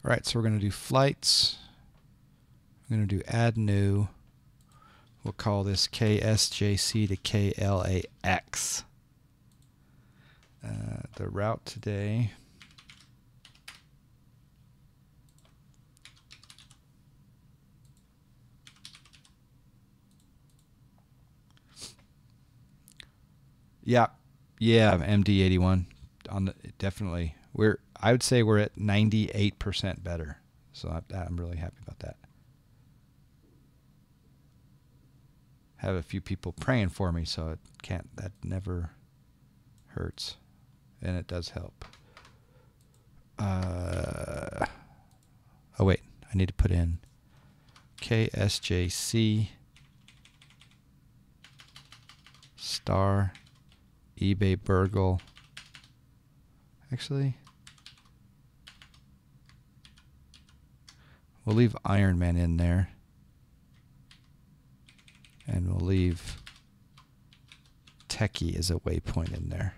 All right, so we're going to do flights. I'm going to do add new. We'll call this KSJC to KLAX. The route today. Yeah, MD81 on the definitely. I would say we're at 98% better. So I'm really happy about that. Have a few people praying for me, so that never hurts, and it does help. Oh wait, I need to put in KSJC star eBay Burgle. Actually, we'll leave Iron Man in there. And we'll leave Techie as a waypoint in there.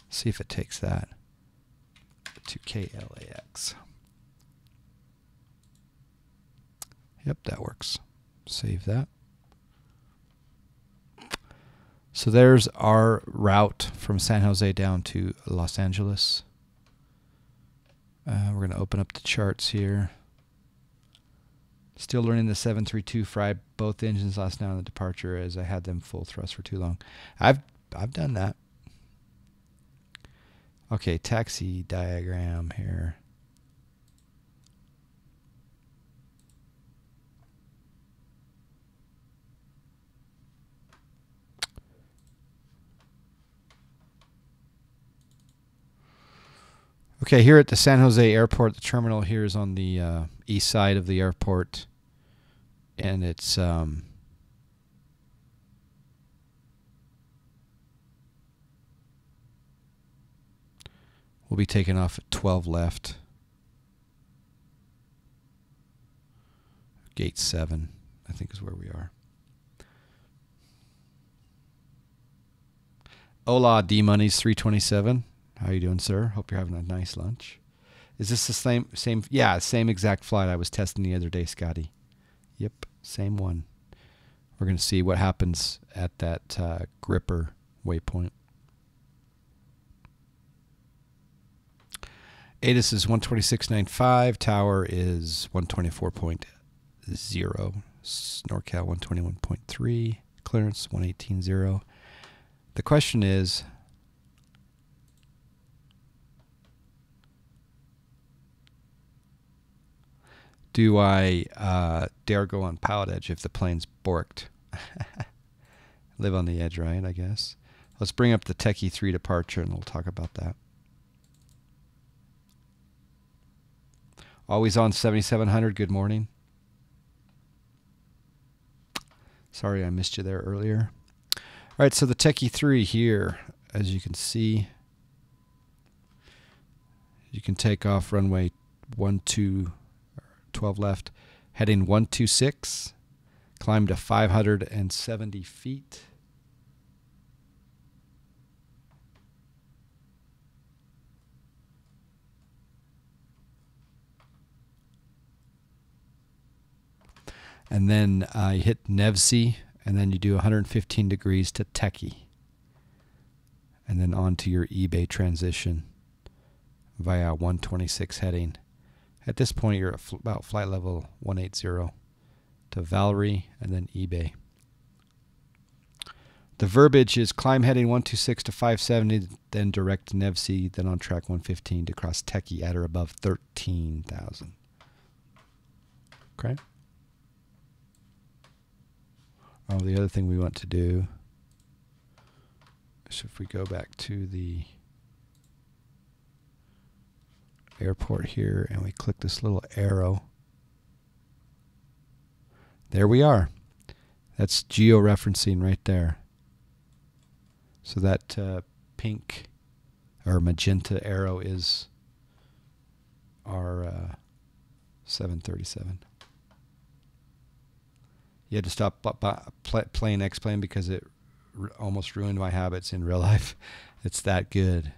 See if it takes that to KLAX. Yep, that works. Save that. So there's our route from San Jose down to Los Angeles. We're going to open up the charts here. Still learning the 732. Fried both engines last night on the departure as I had them full thrust for too long. I've done that. Okay, taxi diagram here. Okay, here at the San Jose airport, the terminal here is on the east side of the airport. And it's we'll be taking off at 12 left. Gate 7, I think, is where we are. Hola, D-Money's 327. How you doing, sir? Hope you're having a nice lunch. Is this the same? Yeah, same exact flight I was testing the other day, Scotty. Yep, same one. We're going to see what happens at that gripper waypoint. ATIS is 126.95. Tower is 124.0. NorCal 121.3. Clearance 118.0. The question is, do I dare go on Pilotedge if the plane's borked? Live on the edge, right, I guess. Let's bring up the Techie 3 departure and we'll talk about that. Always on 7700, good morning. Sorry I missed you there earlier. All right, so the Techie 3 here, as you can see, you can take off runway 12 left, heading 126, climb to 570 feet. And then you hit Nevsey, and then you do 115 degrees to Techie. And then on to your eBay transition via 126 heading. At this point, you're at about flight level 180 to Valerie and then eBay. The verbiage is climb heading 126 to 570, then direct Nevsey, then on track 115 to cross Techie at or above 13,000. Okay. Oh, the other thing we want to do is if we go back to the airport here and we click this little arrow, there we are. That's geo-referencing right there. So that pink or magenta arrow is our 737. You had to stop playing X-Plane because it almost ruined my habits in real life. It's that good.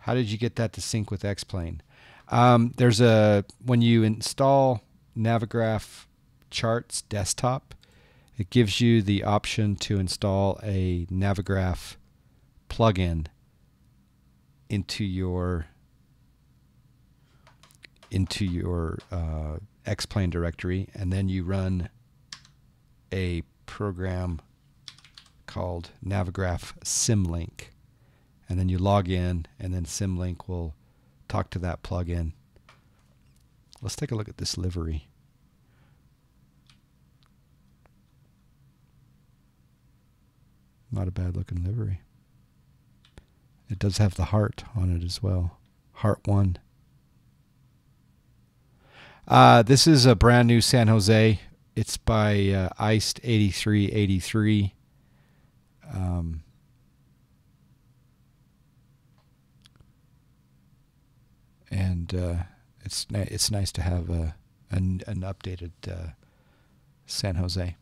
How did you get that to sync with X-Plane? When you install Navigraph Charts Desktop, it gives you the option to install a Navigraph plugin into your X-Plane directory, and then you run a program called Navigraph Symlink, and then you log in, and then Symlink will talk to that plugin. Let's take a look at this livery. Not a bad looking livery. It does have the heart on it as well. Heart 1. This is a brand new San Jose. It's by Iced 8383. It's nice to have an updated San Jose.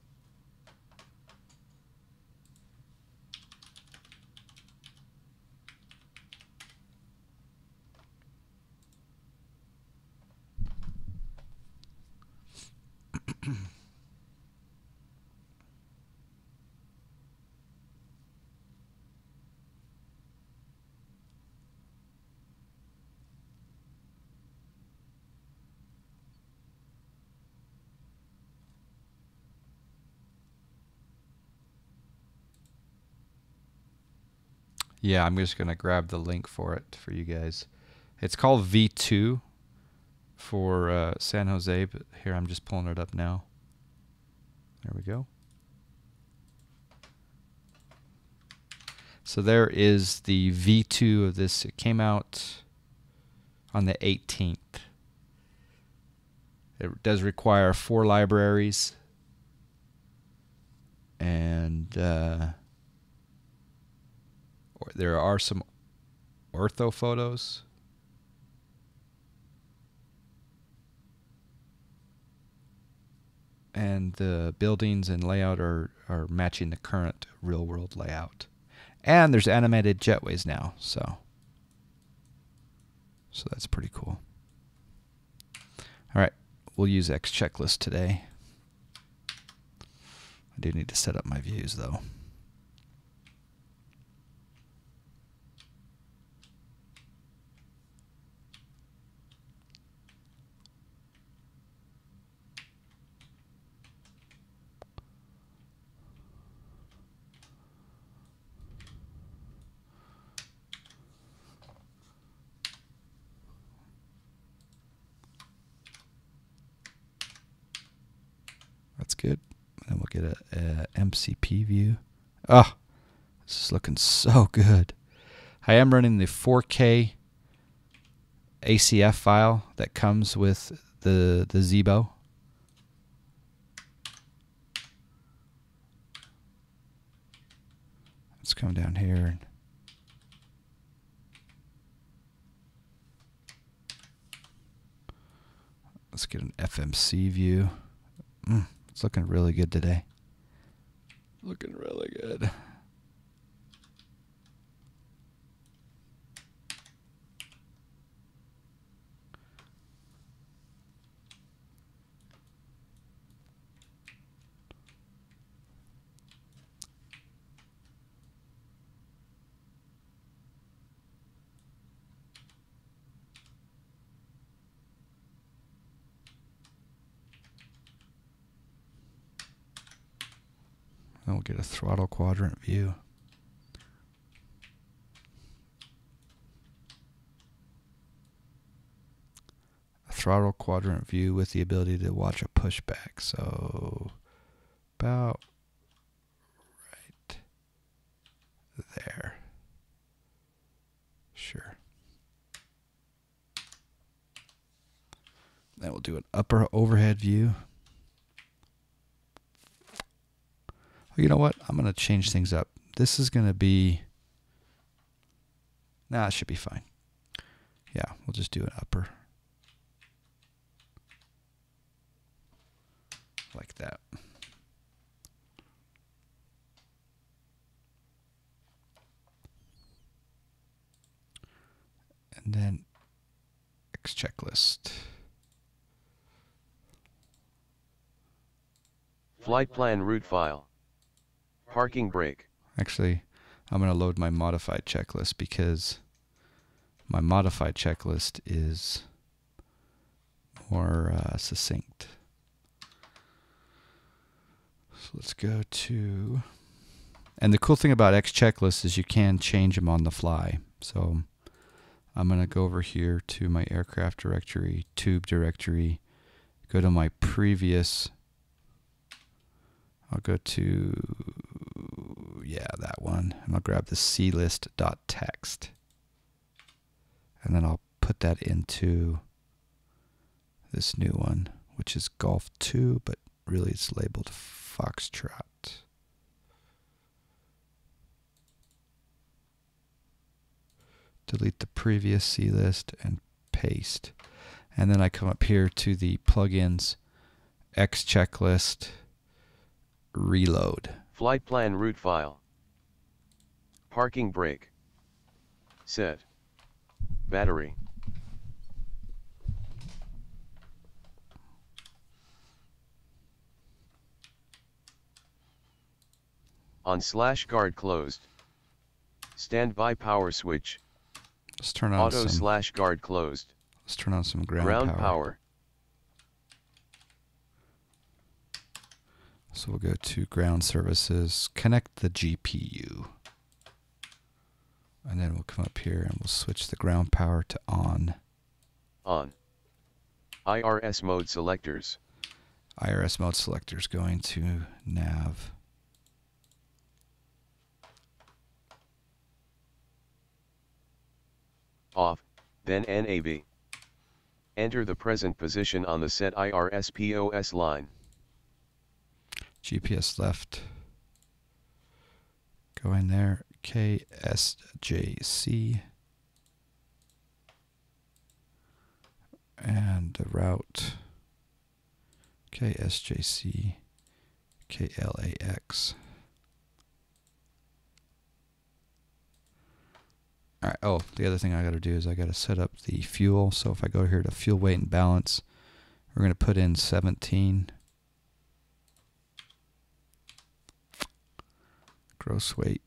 Yeah, I'm just going to grab the link for it for you guys. It's called V2 for San Jose, but here I'm just pulling it up now. There we go. So there is the V2 of this. It came out on the 18th. It does require 4 libraries, and there are some ortho photos. And the buildings and layout are matching the current real-world layout. And there's animated jetways now, so that's pretty cool. All right, we'll use X-Checklist today. I do need to set up my views, though. That's good. And we'll get a MCP view. Oh, this is looking so good. I am running the 4K ACF file that comes with the Zibo. Let's come down here. Let's get an FMC view. It's looking really good today. Looking really good. And we'll get a throttle quadrant view. A throttle quadrant view with the ability to watch a pushback. So about right there. Sure. Then we'll do an upper overhead view. You know what? I'm going to change things up. This is going to be... Nah, it should be fine. Yeah, we'll just do an upper. Like that. And then X checklist. Flight plan route file. Parking brake. Actually, I'm going to load my modified checklist because my modified checklist is more succinct. So let's go to, and the cool thing about X checklist is you can change them on the fly. So I'm going to go over here to my aircraft directory, tube directory, go to my previous, I'll go to, yeah, that one, and I'll grab the clist.txt, and then I'll put that into this new one, which is Golf 2, but really it's labeled Foxtrot. Delete the previous clist and paste. And then I come up here to the plugins, X checklist, reload. Flight plan route file. Parking brake. Set. Battery. On/guard closed. Standby power switch. Let's turn on Auto/guard closed. Let's turn on some ground power. So we'll go to ground services, connect the GPU. And then we'll come up here and we'll switch the ground power to on. On. IRS mode selectors. IRS mode selectors going to nav. Off, then NAV. Enter the present position on the set IRS POS line. GPS left. Go in there, KSJC. And the route, KSJC, KLAX. All right, oh, the other thing I got to do is I got to set up the fuel. So if I go here to fuel weight and balance, we're going to put in 17. Gross weight,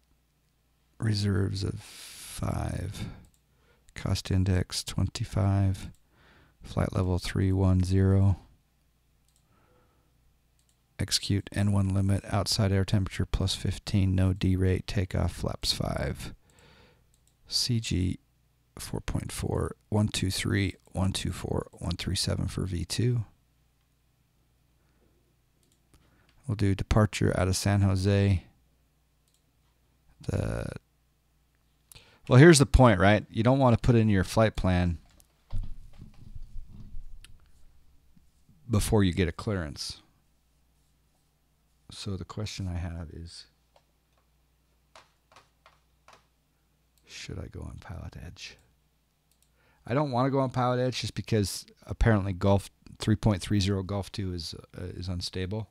reserves of 5, cost index 25, flight level 310, execute N1 limit, outside air temperature plus 15, no D rate, takeoff flaps 5, CG 4.4, 123, 124, 137 for V2. We'll do departure out of San Jose. Well, here's the point, right? You don't want to put in your flight plan before you get a clearance. So the question I have is, should I go on Pilotedge? I don't want to go on Pilotedge just because apparently Golf 3.30 Golf 2 is unstable.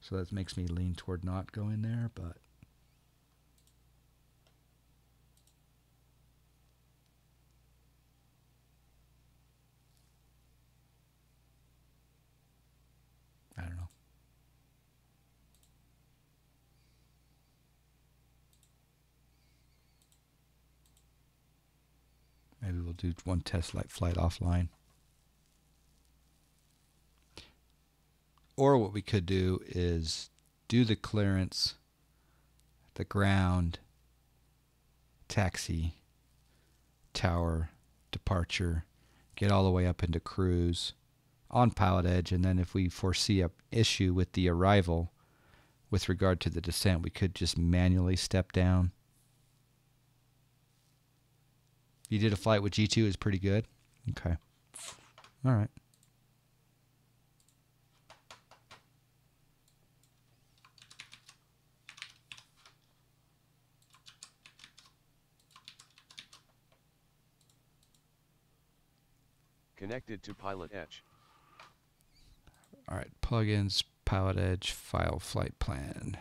So that makes me lean toward not going there, but I don't know. Maybe we'll do one test flight offline. Or what we could do is do the clearance, the ground, taxi, tower, departure, get all the way up into cruise on Pilotedge, and then if we foresee an issue with the arrival with regard to the descent, we could just manually step down. You did a flight with G2, is pretty good. Okay. All right. Connected to Pilotedge. All right, plugins, Pilotedge, file flight plan.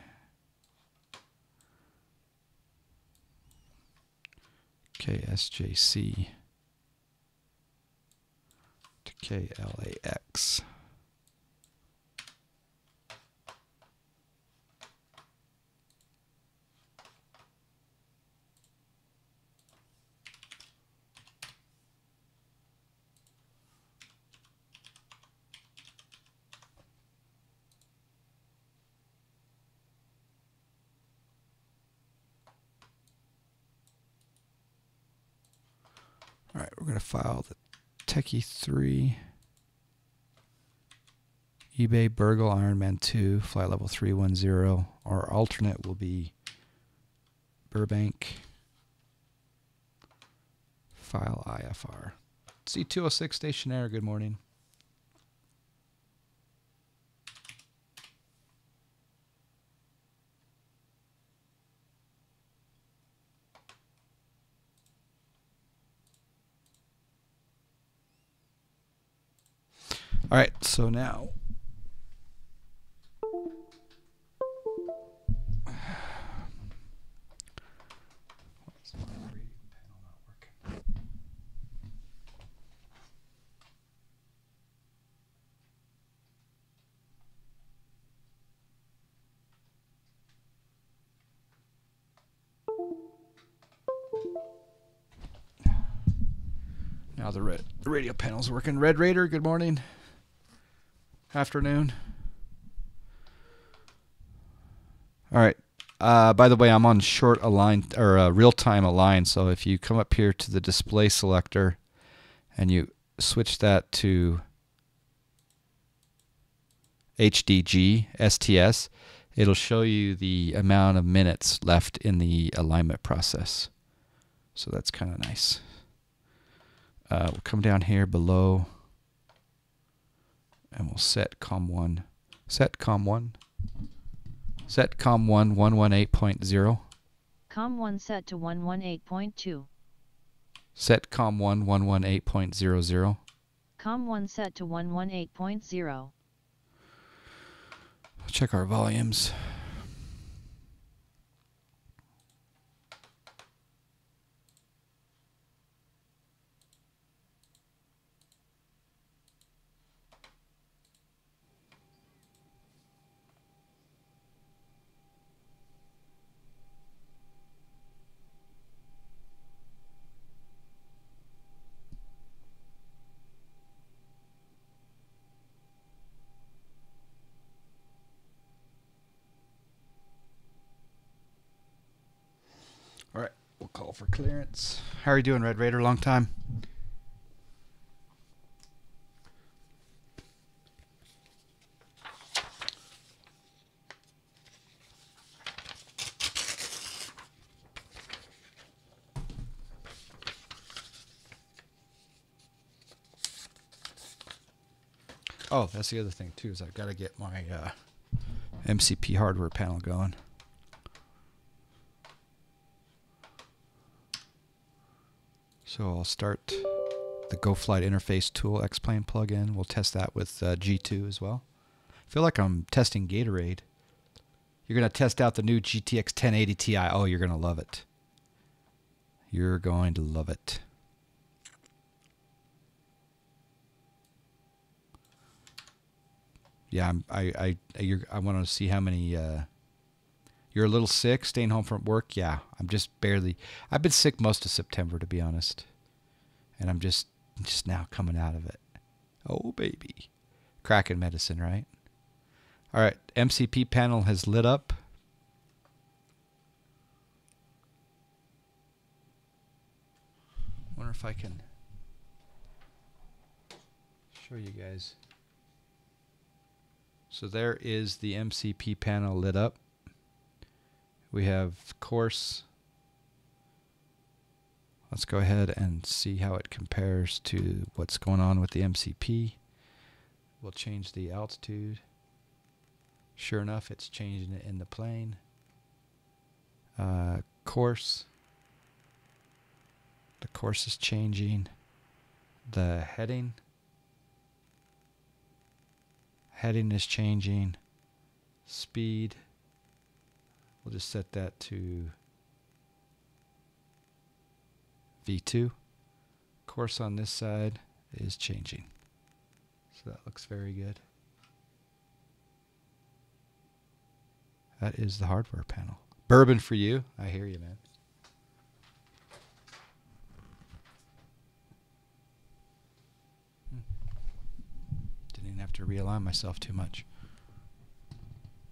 KSJC. KLAX. All right, we're going to file the Techie 3, eBay Burgle Ironman 2, flight level 310. Our alternate will be Burbank, file IFR. C206 Stationaire, good morning. All right, so now the radio panel's working. Red Raider, good morning. Afternoon. All right. By the way, I'm on short align or real-time align. So if you come up here to the display selector and you switch that to HDG STS, it'll show you the amount of minutes left in the alignment process. So that's kind of nice. We'll come down here below and we'll set COM1. Set COM1. Set COM1 118.0. COM1 set to 118.2. Set COM1 118.00. COM1 set to 118.0. Check our volumes. All right, we'll call for clearance. How are you doing, Red Raider? Long time. Oh, that's the other thing too, is I've got to get my MCP hardware panel going. So I'll start the GoFlight interface tool X-Plane plugin. We'll test that with G2 as well. I feel like I'm testing Gatorade. You're going to test out the new GTX 1080 Ti. Oh, you're going to love it. You're going to love it. Yeah, I want to see how many. You're a little sick, staying home from work. Yeah, I'm just barely. I've been sick most of September, to be honest, and I'm just now coming out of it. Oh baby, cracking medicine, right? All right, MCP panel has lit up. Wonder if I can show you guys. So there is the MCP panel lit up. We have course. Let's go ahead and see how it compares to what's going on with the MCP. We'll change the altitude. Sure enough, it's changing it in the plane. Course. The course is changing. The heading. Heading is changing. Speed. We'll just set that to V2. Course on this side is changing. So that looks very good. That is the hardware panel. Bourbon for you. I hear you, man. Didn't even have to realign myself too much.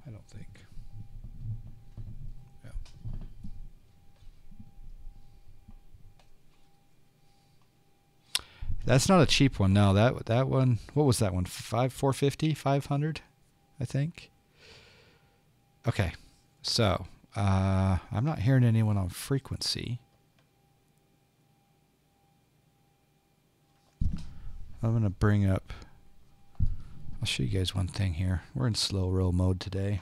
I don't think. Yeah. That's not a cheap one. No, that one. What was that one? 450, 500, I think. Okay, so I'm not hearing anyone on frequency. I'm gonna bring up. I'll show you guys one thing here. We're in slow roll mode today.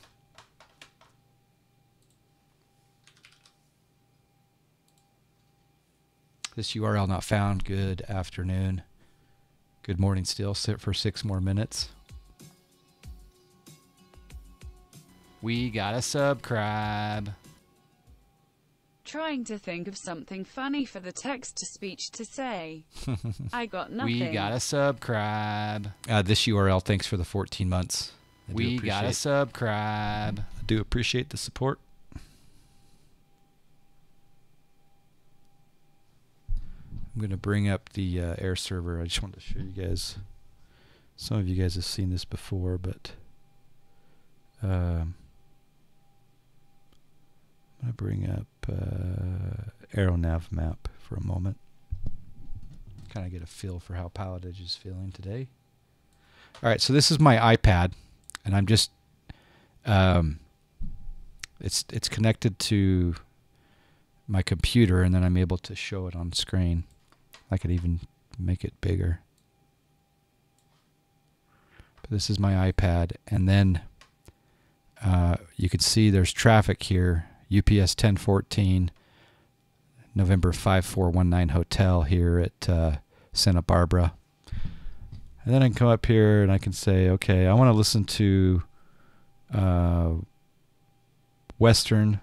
This URL not found. Good afternoon. Good morning still. Sit for 6 more minutes. We gotta subscribe. Trying to think of something funny for the text-to-speech to say. I got nothing. We gotta subscribe. This URL, thanks for the 14 months. We gotta subscribe. I do appreciate the support. I'm going to bring up the air server. I just wanted to show you guys. Some of you guys have seen this before, but I'm going to bring up AeroNav map for a moment. Kind of get a feel for how Pilotedge is feeling today. All right, so this is my iPad, and I'm just it's connected to my computer, and then I'm able to show it on screen. I could even make it bigger. But this is my iPad, and then you can see there's traffic here. UPS 1014, November 5419 Hotel here at Santa Barbara. And then I can come up here and I can say, okay, I want to listen to Western.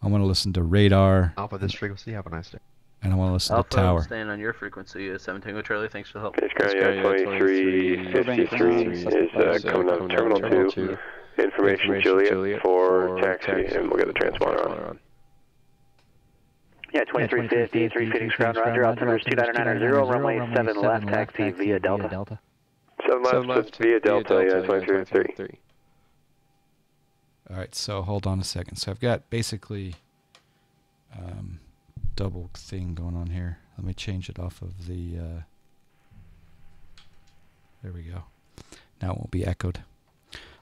I want to listen to Radar. Alpha, this frequency. Have a nice day. And I want to listen Alpha, to Tower. Staying on your frequency is 7 Tango Charlie. Thanks for the help. Piscaria 2353 is coming up Terminal 2. Information Juliet for taxi, and we'll get the transponder on. Yeah, 2353 Phoenix Ground, Roger. Altimeter is 2990, runway 7 left, taxi via Delta. 7 left, via Delta, yeah, 2353. All right, so hold on a second. So I've got basically double thing going on here. Let me change it off of the... there we go. Now it won't be echoed.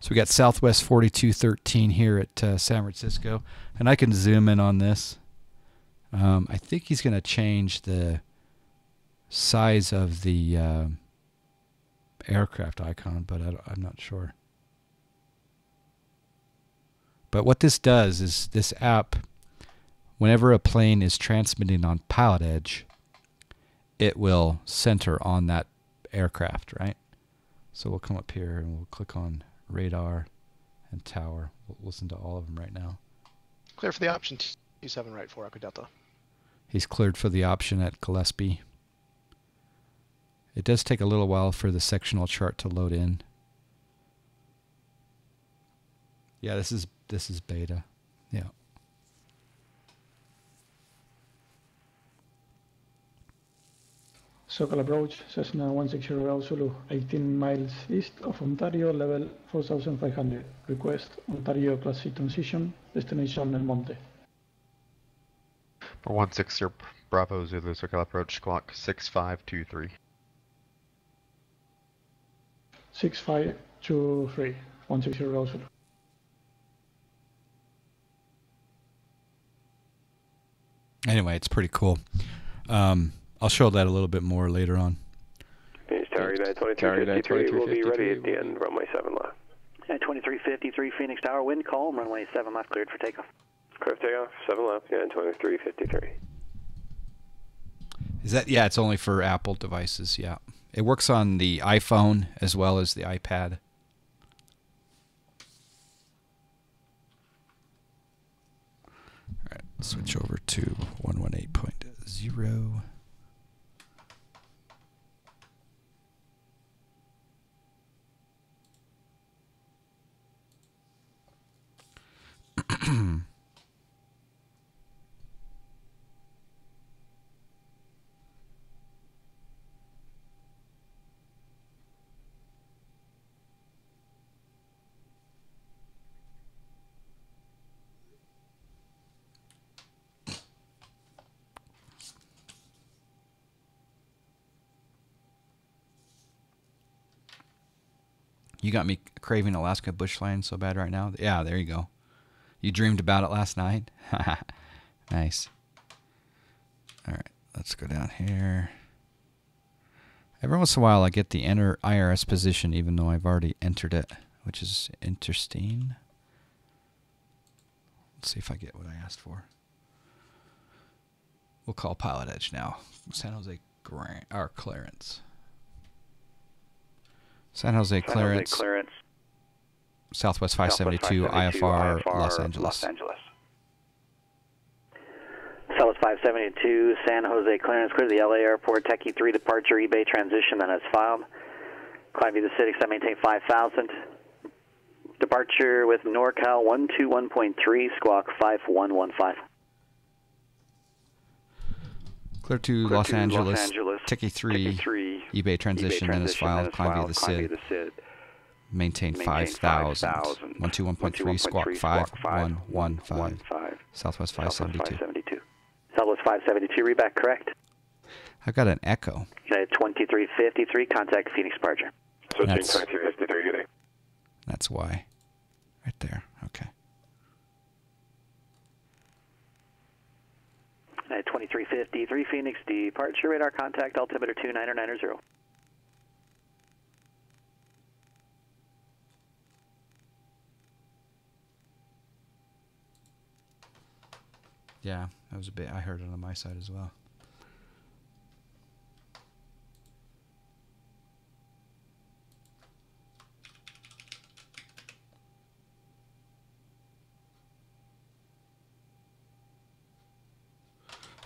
So we got Southwest 4213 here at San Francisco. And I can zoom in on this. I think he's going to change the size of the aircraft icon, but I'm not sure. But what this does is this app, whenever a plane is transmitting on Pilotedge, it will center on that aircraft, right? So we'll come up here and we'll click on Radar and Tower. We'll listen to all of them right now. Clear for the option 27 right for Echo Delta. He's cleared for the option at Gillespie. It does take a little while for the sectional chart to load in. Yeah, this is beta. Yeah. Socal approach, Cessna 160 Zulu, 18 miles east of Ontario, level 4,500. Request Ontario Class C transition, destination El Monte. 160 Bravo Zulu, circle approach, clock 6523. 6523, 160 Zulu. Anyway, it's pretty cool. I'll show that a little bit more later on. Phoenix Tower, United 2353 will be ready at the end, runway 7 left. Yeah, 2353 Phoenix Tower, wind calm, runway 7 left, cleared for takeoff. Clear for takeoff, 7 left, United 2353. Is that, yeah, it's only for Apple devices, yeah. It works on the iPhone as well as the iPad. All right, switch over to 118.0. You got me craving Alaska bushland so bad right now. Yeah, there you go. You dreamed about it last night? Nice. All right, let's go down here. Every once in a while I get the enter IRS position even though I've already entered it, which is interesting. Let's see if I get what I asked for. We'll call Pilotedge now. San Jose clearance. San Jose clearance. Southwest 572, IFR, Los Angeles. Southwest 572, San Jose clearance, clear the LA airport, Techie 3 departure, eBay transition, then as filed. Climb via the city, I maintain 5,000. Departure with NorCal 121.3, squawk 5115. Clear to Los Angeles, Techie 3, eBay transition, then as filed, climb via the SID. Maintain 5,000. 121.3, squawk 5115. Southwest 572. Southwest 572, read back correct. I've got an echo. United 2353, contact Phoenix departure. Switching 2353, good day. That's why. Right there. Okay. United 2353, Phoenix departure, radar contact, altimeter 2990. Yeah, that was a bit. I heard it on my side as well.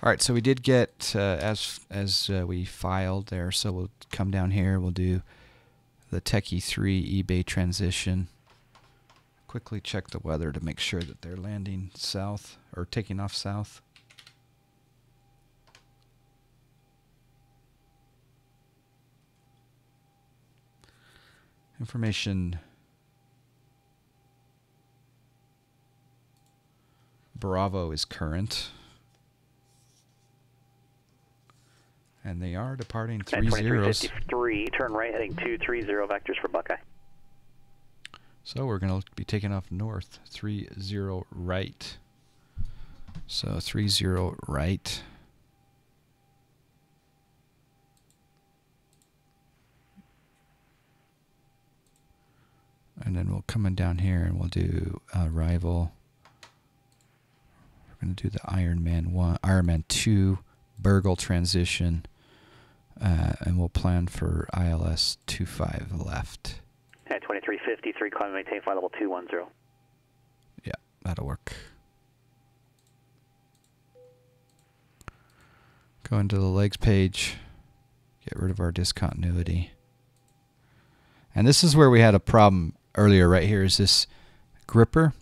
All right, so we did get as we filed there. So we'll come down here. We'll do the Techie 3 eBay transition. Quickly check the weather to make sure that they're landing south or taking off south. Information Bravo is current. And they are departing 3 zeros. 2353, turn right heading 230 vectors for Buckeye. So we're going to be taking off north, 30 right. So 30 right. And then we'll come in down here and we'll do arrival. We're going to do the Ironman 2 Burgle transition. And we'll plan for ILS 25 left. At 2353, climb and maintain flight level 210. Yeah, that'll work. Go into the legs page, get rid of our discontinuity. And this is where we had a problem earlier right here is this gripper.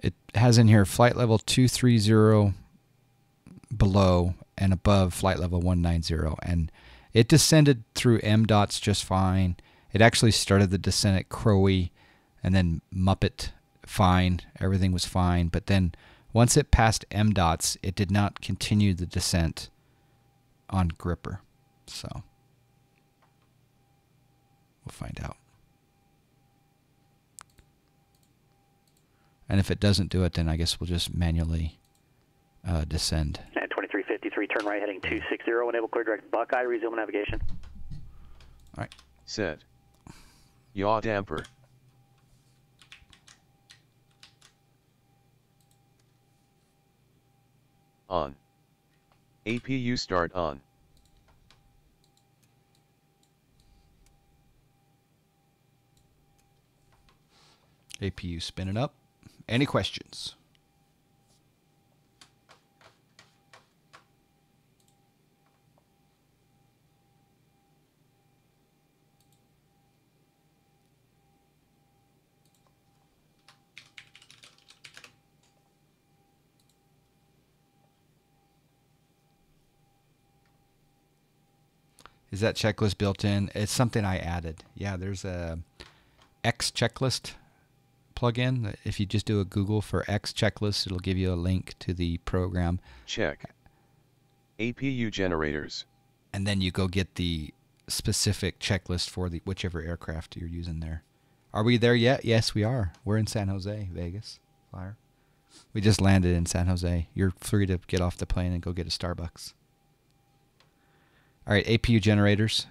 It has in here flight level 230 below and above flight level 190. And it descended through MDOTs just fine. It actually started the descent at Crowley and then Muppet fine. Everything was fine. But then once it passed MDOTs, it did not continue the descent on gripper. So we'll find out. And if it doesn't do it, then I guess we'll just manually descend. At 2353, turn right heading 260, enable clear direct Buckeye, resume navigation. All right. Set. Yaw damper. On. APU start on. APU spinning up. Any questions? Is that checklist built in? It's something I added. Yeah, there's a X checklist plugin. If you just do a Google for X checklist, it'll give you a link to the program. Check. APU generators. And then you go get the specific checklist for the whichever aircraft you're using there. Are we there yet? Yes, we are. We're in San Jose, Vegas. Flyer. We just landed in San Jose. You're free to get off the plane and go get a Starbucks. All right, APU generators.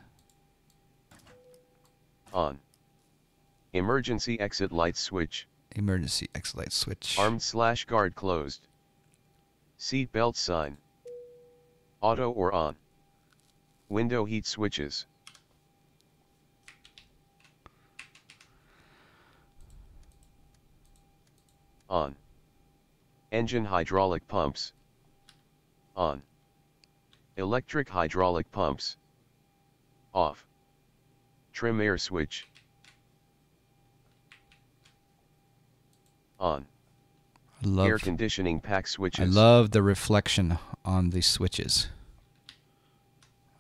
On. Emergency exit light switch. Emergency exit light switch. Armed/guard closed. Seat belt sign. Auto or on. Window heat switches. On. Engine hydraulic pumps. On. Electric hydraulic pumps. Off. Trim air switch. On. Air conditioning pack switches. I love the reflection on the switches.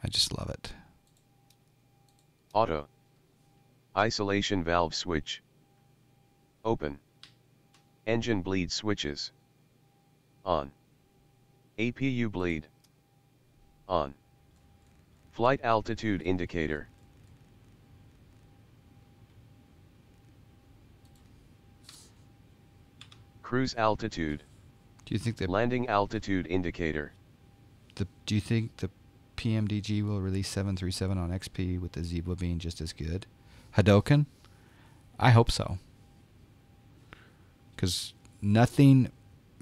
I just love it. Auto. Isolation valve switch. Open. Engine bleed switches. On. APU bleed. On. Flight altitude indicator. Cruise altitude. Do you think that landing altitude indicator? Do you think the PMDG will release 737 on XP with the Zibo being just as good? Hadoken? I hope so. Because nothing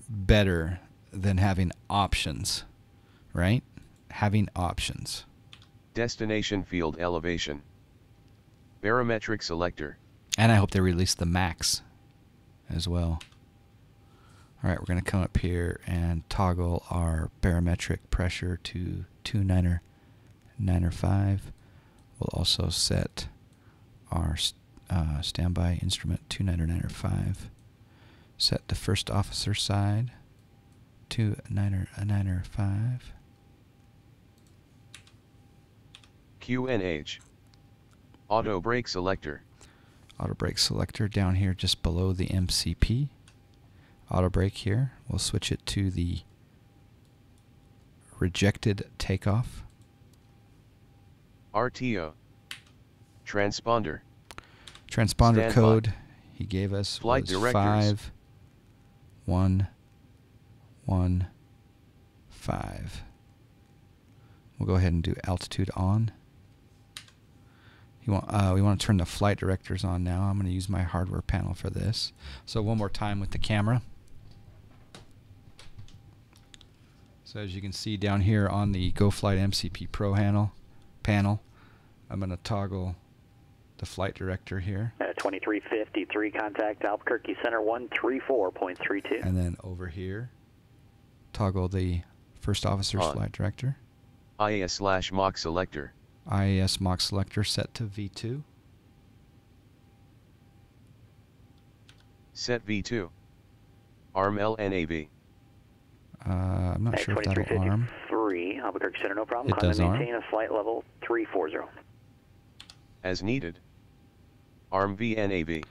better than having options, right? Having options. Destination field elevation. Barometric selector. And I hope they release the max as well. All right, we're going to come up here and toggle our barometric pressure to 2995. We'll also set our standby instrument 2995. Set the first officer side to 995. QNH. Auto brake selector. Auto brake selector down here just below the MCP. Auto brake here. We'll switch it to the rejected takeoff. RTO. Transponder. Transponder Standby. code he gave us Flight was directors. 5115. We'll go ahead and do altitude on. We want to turn the flight directors on now. I'm going to use my hardware panel for this. So one more time with the camera. So as you can see down here on the GoFlight MCP Pro panel, I'm going to toggle the flight director here. 2353, contact Albuquerque Center 134.32. And then over here, toggle the first officer's on. flight director. IAS/Mach selector. IAS Mach selector set to V2. Set V2. ARM LNAV. I'm not sure if that'll arm. 2353, Albuquerque Center, no problem. It does Climb and arm. maintain a flight level 340. As needed. ARM VNAV.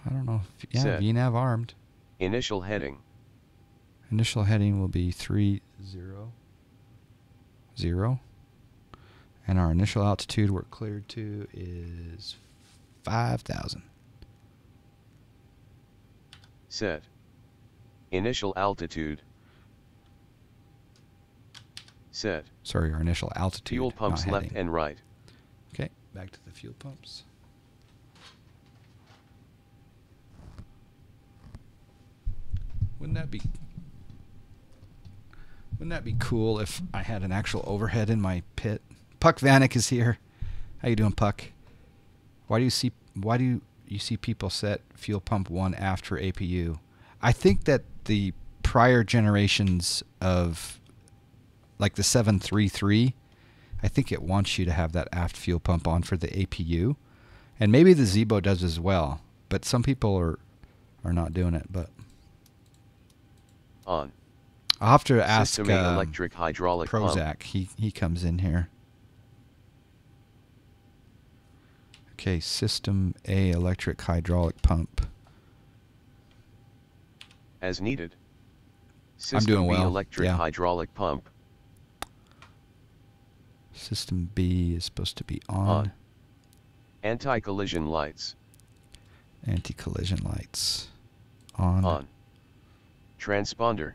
I don't know. Yeah, Set. VNAV armed. Initial heading. Initial heading will be 300. And our initial altitude we're cleared to is 5,000. Set. Initial altitude. Set. Sorry, our initial altitude. Fuel pumps not left heading. and right. Okay, back to the fuel pumps. Wouldn't that be cool if I had an actual overhead in my pit? Puck Vanek is here. How you doing, Puck? Why do you see people set fuel pump 1 after APU? I think that the prior generations of like the 733, I think it wants you to have that aft fuel pump on for the APU. And maybe the Zibo does as well, but some people are not doing it, but On. I'll have to ask System A electric hydraulic Prozac. pump. He comes in here. Okay, System A electric hydraulic pump. As needed. System I'm doing B well. electric Yeah. hydraulic pump. System B is supposed to be on. Anti-collision lights. Anti-collision lights. On. Transponder.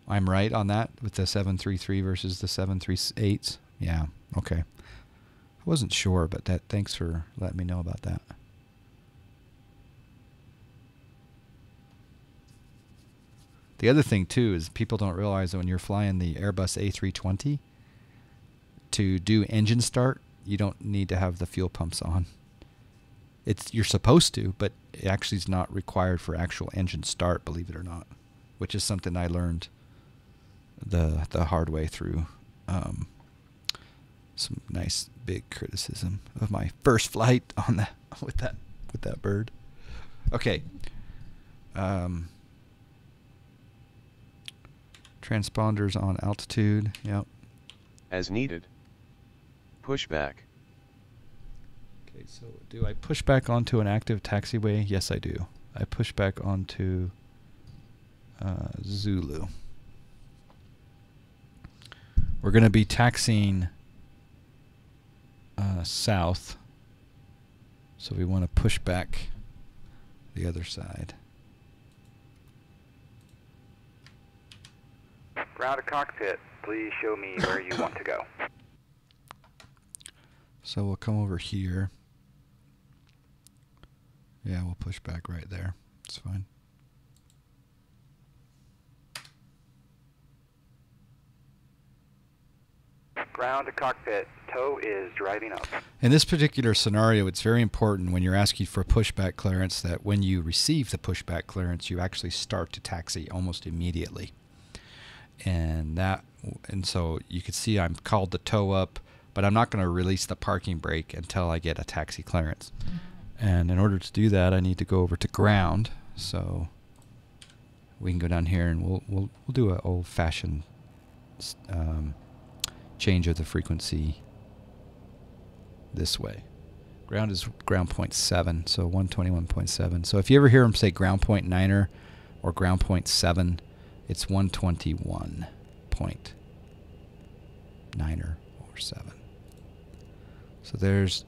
I'm right on that with the 733 versus the 738s? Yeah, okay. I wasn't sure, but thanks for letting me know about that. The other thing, too, is people don't realize that when you're flying the Airbus A320, to do engine start, you don't need to have the fuel pumps on. You're supposed to, but it actually is not required for actual engine start, believe it or not, which is something I learned the hard way through some nice big criticism of my first flight on that with that bird. Okay. Transponders on altitude. Yep. As needed. Pushback. Okay, so do I push back onto an active taxiway? Yes, I do. I push back onto Zulu. We're going to be taxiing south, so we want to push back the other side. Ground to cockpit, please show me where you want to go. So we'll come over here. Yeah, we'll push back right there. It's fine. Ground to cockpit, tow is driving up. In this particular scenario, it's very important when you're asking for pushback clearance that when you receive the pushback clearance, you actually start to taxi almost immediately. And so you can see I'm called to tow up, but I'm not going to release the parking brake until I get a taxi clearance. And in order to do that, I need to go over to ground. So we can go down here and we'll do an old-fashioned change of the frequency this way. Ground is ground point 7, so 121.7. So if you ever hear them say ground point 9er or ground point 7, it's 121.9er or 7. So there's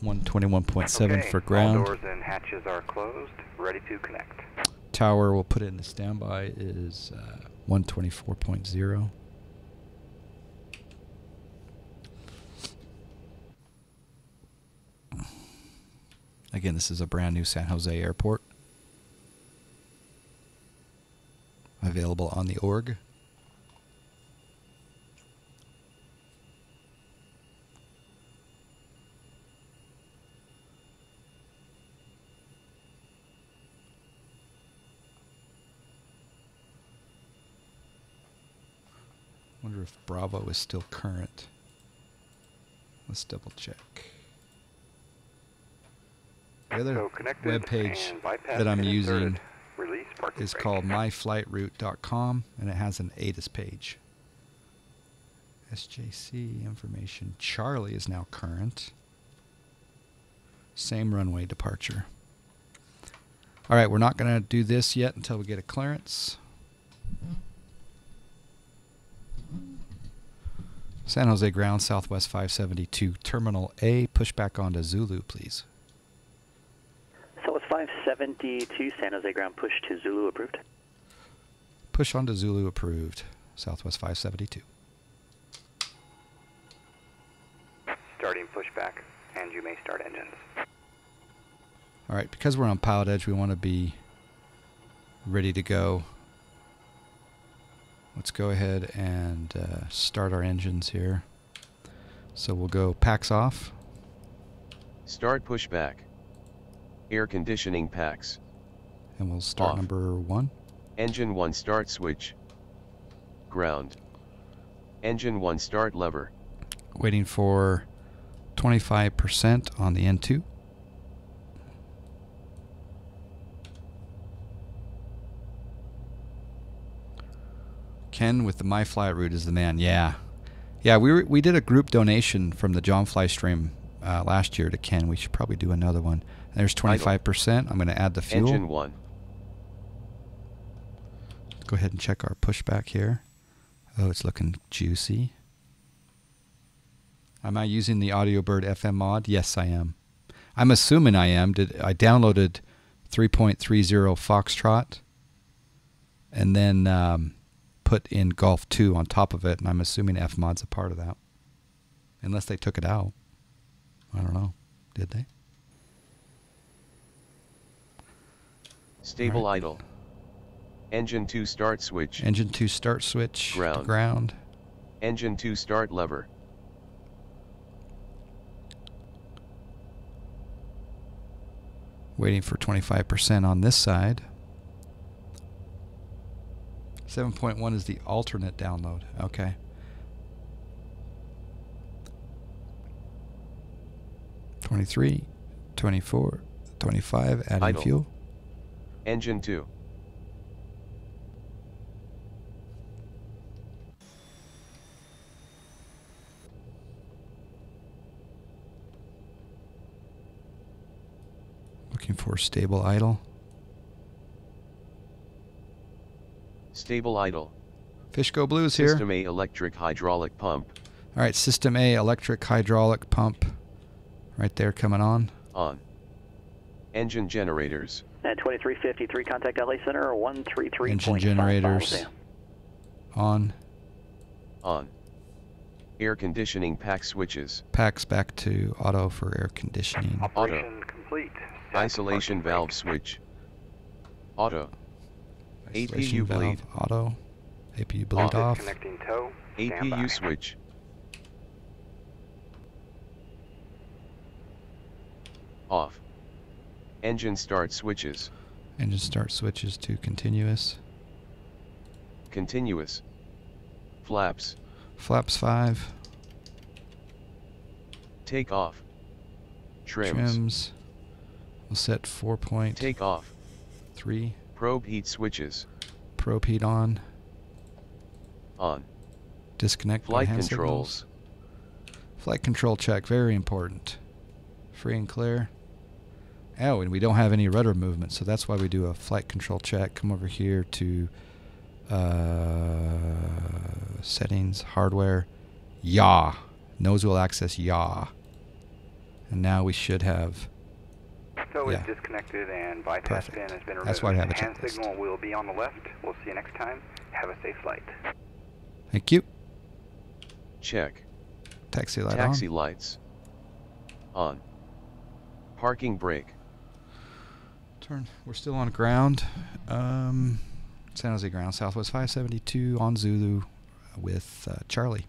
121.7 for ground. All doors and hatches are closed, ready to connect. Tower, we'll put it in the standby, is 124.0. Again, this is a brand new San Jose airport. Available on the org. Wonder if Bravo is still current. Let's double check. The other web page that I'm using is called myflightroute.com, and it has an ATIS page. SJC information. Charlie is now current. Same runway departure. All right, we're not going to do this yet until we get a clearance. San Jose ground, Southwest 572, Terminal A. Push back onto Zulu, please. Southwest 572, San Jose ground, push to Zulu, approved. Push onto Zulu, approved. Southwest 572. Starting pushback, and you may start engines. All right, because we're on Pilotedge, we want to be ready to go. Let's go ahead and start our engines here. So we'll go packs off. Start pushback. Air conditioning packs. And we'll start off. Number 1. Engine 1 start switch. Ground. Engine 1 start lever. Waiting for 25% on the N2. Ken with the My Flight Route is the man. Yeah, we did a group donation from the John Fly stream last year to Ken. We should probably do another one. And there's 25%. I'm going to add the fuel. Engine 1. Go ahead and check our pushback here. Oh, it's looking juicy. Am I using the AudioBird FM mod? Yes, I am. I'm assuming I am. I downloaded 3.30 Foxtrot and then put in Golf 2 on top of it, and I'm assuming F-mod's a part of that. Unless they took it out. I don't know. Did they? Stable idle. Engine 2 start switch. Engine 2 start switch. Ground. Ground. Engine 2 start lever. Waiting for 25% on this side. 7.1 is the alternate download. Okay. $23, $24, $25, adding idle. fuel. Engine 2. Looking for stable idle. Stable idle. Fish Go Blues here. System A electric hydraulic pump. All right, System A electric hydraulic pump. Right there, coming on. On. Engine generators. At 2353, contact LA Center, 133.55. Engine generators. On. On. Air conditioning pack switches. Packs back to auto for air conditioning. Operation complete. Isolation valve switch. Auto. Isolation APU valve, bleed. auto. APU bleed off. Disconnecting tow. APU switch. Off. Engine start switches. Engine start switches to continuous. Continuous. Flaps. Flaps 5. Takeoff. Trims. Trims. We'll set 4.3. Takeoff. Probe heat switches. Probe heat on. On. Disconnect Flight hand controls. signals. Flight control check, very important. Free and clear. Oh, and we don't have any rudder movement, so that's why we do a flight control check. Come over here to settings, hardware, yaw. Nose wheel access, yaw. And now we should have. Tow is disconnected and bypass pin has been removed. That's why I have a Hand checklist. signal will be on the left. We'll see you next time. Have a safe flight. Thank you. Check. Taxi light Taxi on. lights. On. Parking brake. Turn. We're still on ground. San Jose ground. Southwest 572 on Zulu with Charlie.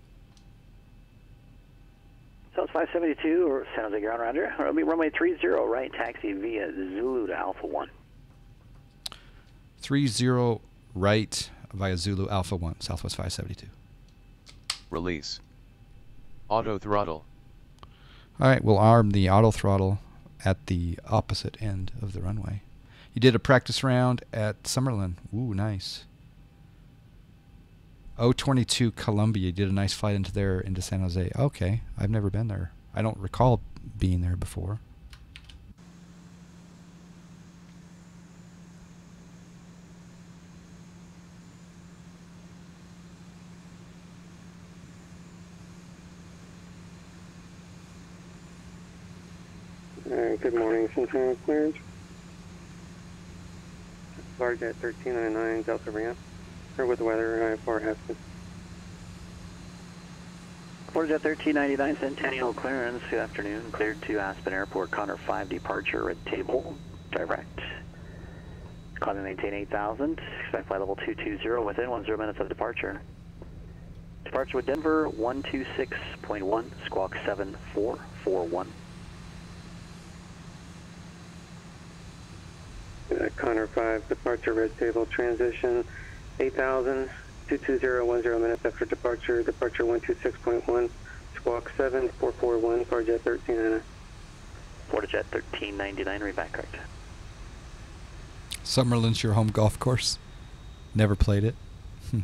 South 572 or San Jose ground, roger. It'll be runway 30 right, taxi via Zulu to Alpha 1. 30 right via Zulu Alpha 1, Southwest 572. Release. Auto throttle. All right, we'll arm the auto throttle at the opposite end of the runway. You did a practice round at Summerlin. Ooh, nice. 022 Columbia. You did a nice flight into San Jose. Okay, I've never been there. I don't recall being there before. Good morning, Centennial Clearance. Large at 1399 Delta Ramp. Or with the weather, far Haskins. Jet 1399 Centennial clearance. Good afternoon. Cleared to Aspen Airport. Connor 5 departure. Red table. Direct. Climb and maintain 8,000. Expect flight level 220 within 10 minutes of departure. Departure with Denver 126.1. Squawk 7441. Connor 5 departure. Red table transition. 8,000. 220 minutes after departure. Departure 126.1. Squawk 7441. Jet 1399. Jet 1399. Read back correct. Summerlin's your home golf course. Never played it. All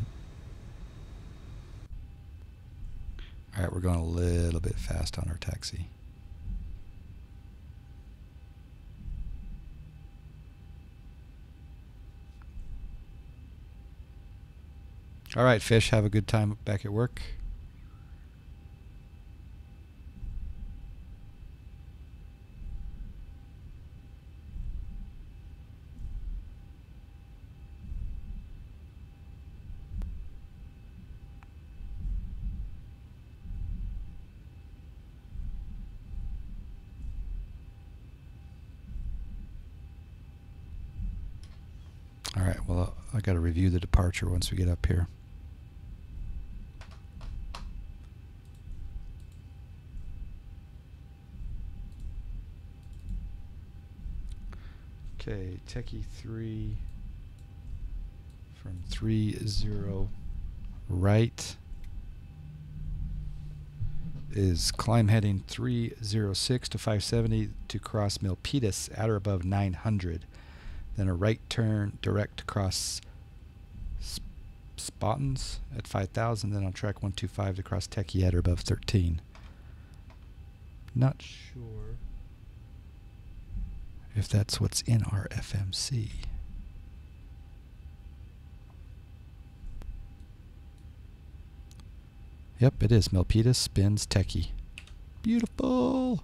right, we're going a little bit fast on our taxi. All right, Fish, have a good time back at work. well, I got to review the departure once we get up here. Okay, Techie 3 from 30 right is climb heading 306 to 570 to cross Milpitas at or above 900. Then a right turn direct across Spottens at 5,000. Then on track 125 to cross Techie at or above 13. Not sure if that's what's in our FMC. Yep, it is. Milpitas spins Techie. Beautiful.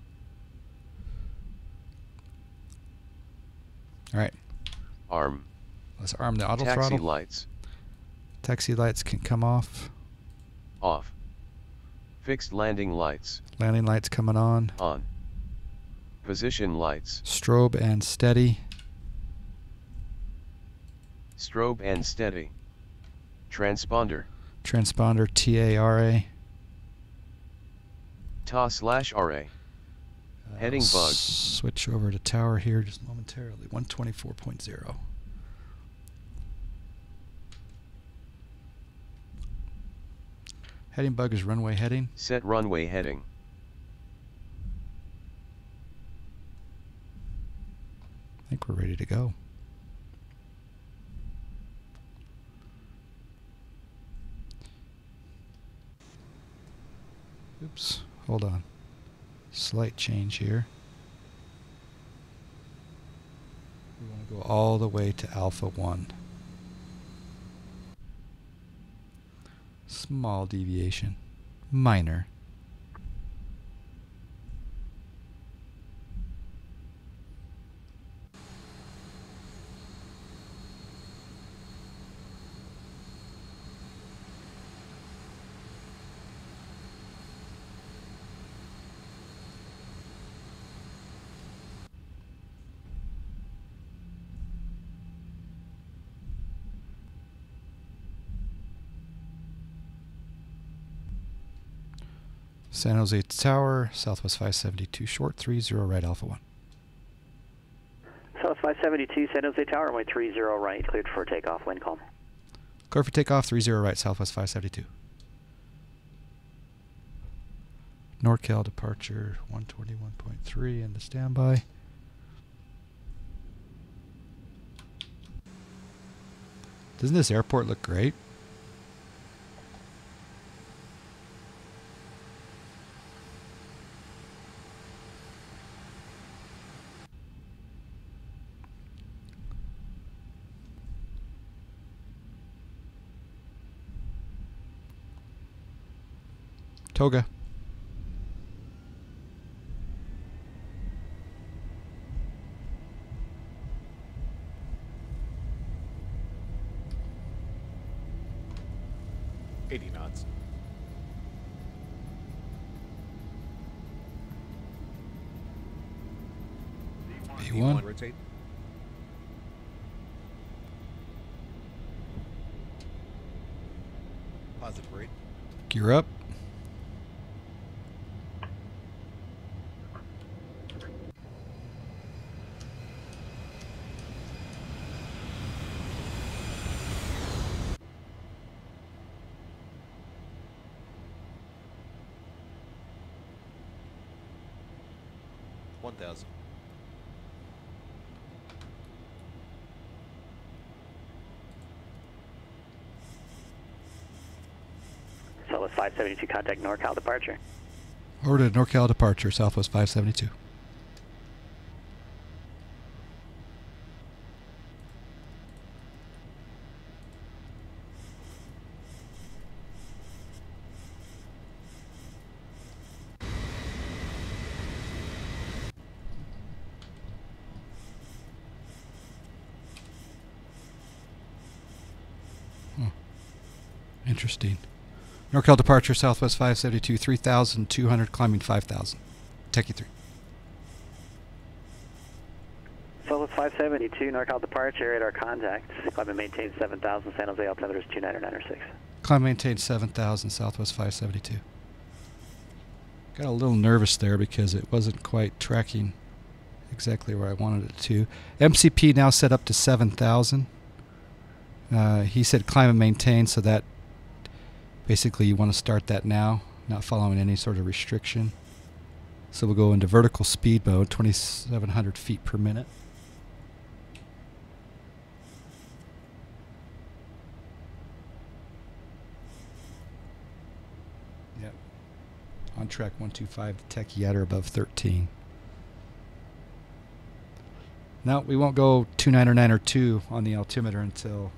All right. Arm. Let's arm the auto Taxi throttle. lights. Taxi lights can come off. Off. Fixed landing lights. Landing lights coming on. On. Position lights. Strobe and steady. Strobe and steady. Transponder. Transponder TARA. TA/RA. Heading bug. Switch over to tower here just momentarily. 124.0. Heading bug is runway heading. Set runway heading. I think we're ready to go. Oops, hold on. Slight change here. We want to go all the way to Alpha 1. Small deviation. Minor. San Jose Tower, Southwest 572 short, 30 right, Alpha 1. South 572, San Jose Tower, runway 30 right, cleared for takeoff, wind calm. Clear for takeoff, 30 right, Southwest 572. NorCal departure, 121.3 into standby. Doesn't this airport look great? Toga. knots. V1. Rotate. Positive rate. Gear up. Southwest 572, contact NorCal departure. Over to NorCal departure, Southwest 572. Interesting. NorCal departure, Southwest 572, 3,200, climbing 5,000. Techie 3. Southwest 572, NorCal departure, radar contact. Climb and maintain 7000, San Jose, altimeter is 29906. Climb maintain 7,000, Southwest 572. Got a little nervous there because it wasn't quite tracking exactly where I wanted it to. MCP now set up to 7,000. He said climb and maintain, so that basically you want to start that now, not following any sort of restriction. So we'll go into vertical speed mode, 2,700 feet per minute. Yep. On track 125, the techie at or above 13. No, we won't go 299 or 2 on the altimeter until...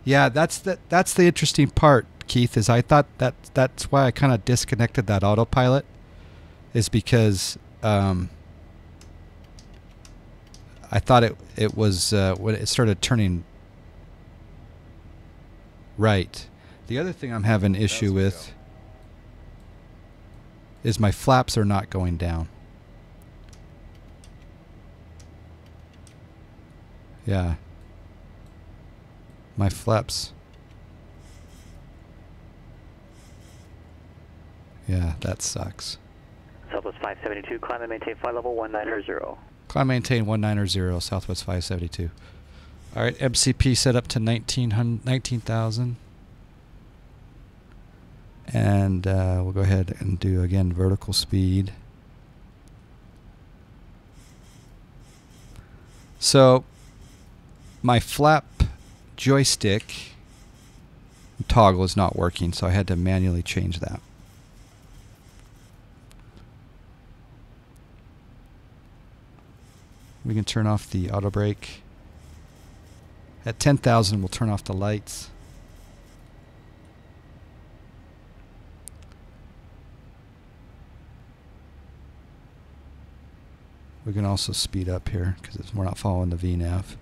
Yeah, that's the interesting part, Keith, is I thought that's why I kind of disconnected that autopilot, is because I thought it was when it started turning right. The other thing I'm having issue with is my flaps are not going down. Yeah. My flaps. Yeah, that sucks. Southwest 572, climb and maintain flight level 190. Climb maintain 190, Southwest 572. All right, MCP set up to 19,000. And we'll go ahead and do, again, vertical speed. So my flap joystick toggle is not working, so I had to manually change that. We can turn off the auto brake. At 10,000, we'll turn off the lights. We can also speed up here because we're not following the VNAV.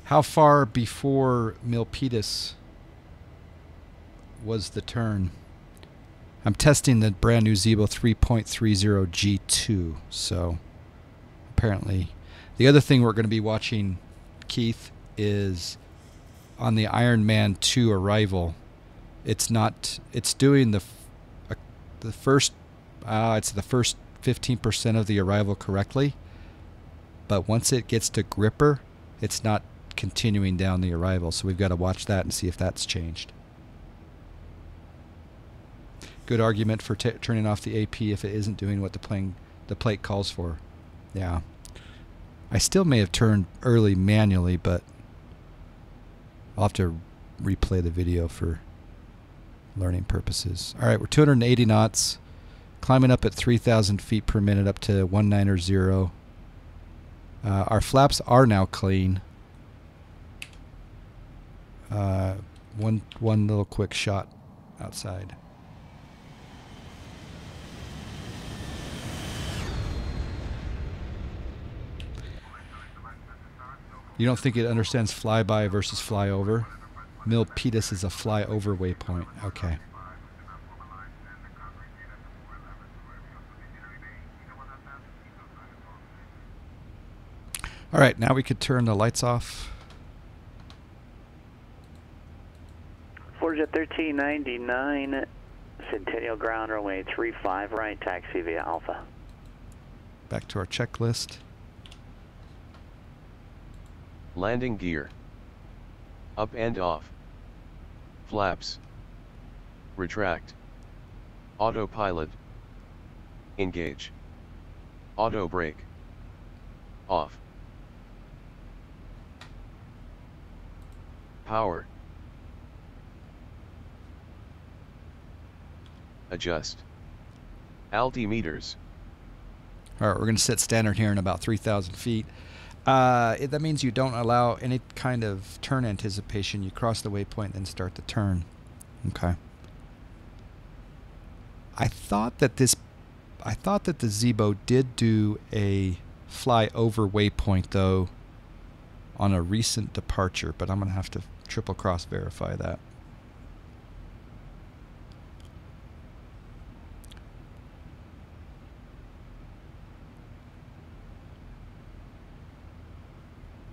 How far before Milpitas was the turn? I'm testing the brand new Zibo 3.30 G2, so apparently. The other thing we're going to be watching, Keith, is on the Ironman 2 arrival. It's doing the first 15% of the arrival correctly, but once it gets to gripper, it's not continuing down the arrival, so we've got to watch that and see if that's changed. Good argument for turning off the AP if it isn't doing what the plate calls for. Yeah. I still may have turned early manually, but I'll have to replay the video for learning purposes. All right, we're 280 knots, climbing up at 3,000 feet per minute up to 190. Our flaps are now clean. One little quick shot outside. You don't think it understands flyby versus flyover? Milpitas is a flyover waypoint. Okay. All right, now we could turn the lights off. Forget 1399, Centennial ground runway 35 right, taxi via Alpha. Back to our checklist. Landing gear. Up and off. Flaps. Retract. Autopilot. Engage. Auto brake. Off. Power. Adjust. Altimeters. All right, we're going to set standard here in about 3,000 feet. That means you don't allow any kind of turn anticipation. You cross the waypoint, then start the turn. Okay. I thought that the Zibo did do a fly over waypoint though on a recent departure, but I'm going to have to triple cross verify that.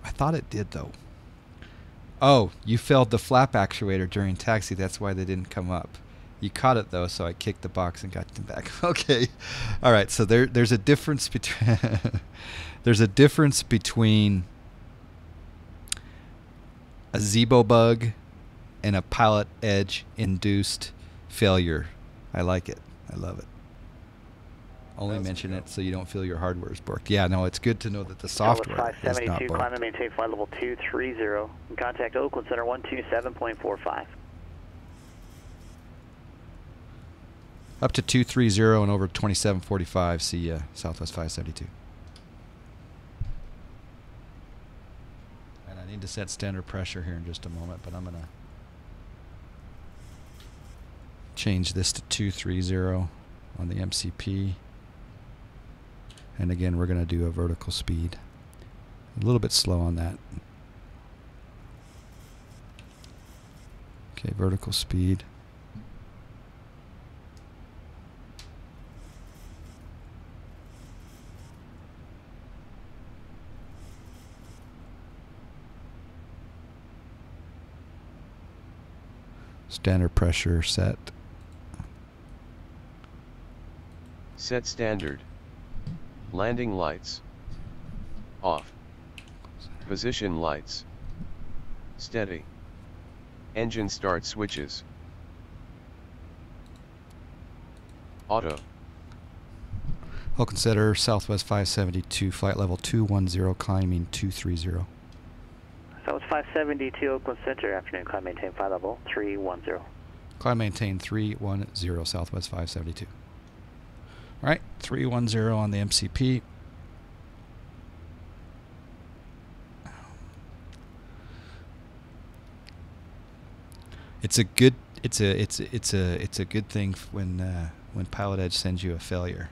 I thought it did though. Oh, you failed the flap actuator during taxi. That's why they didn't come up. You caught it though, so I kicked the box and got them back. Okay, all right. So there's a difference between there's a difference between a Zibo bug and a Pilotedge induced failure. I like it. I love it. Only mention it so you don't feel your hardware is borked. Yeah, no, it's good to know that the software is not borked. Climb and maintain flight level 230. Contact Oakland Center 127.45. Up to 230 and over 2745. See ya, Southwest 572. And I need to set standard pressure here in just a moment, but I'm going to change this to 230 on the MCP. And again, we're going to do a vertical speed. A little bit slow on that. Okay, vertical speed. Standard pressure set. Set standard. Landing lights. Off. Position lights. Steady. Engine start switches. Auto. Oakland Center, Southwest 572, flight level 210, climbing 230. Southwest 572, Oakland Center, afternoon, climb maintain flight level 310. Climb maintain 310, Southwest 572. All right, 310 on the MCP. It's a good thing when Pilotedge sends you a failure.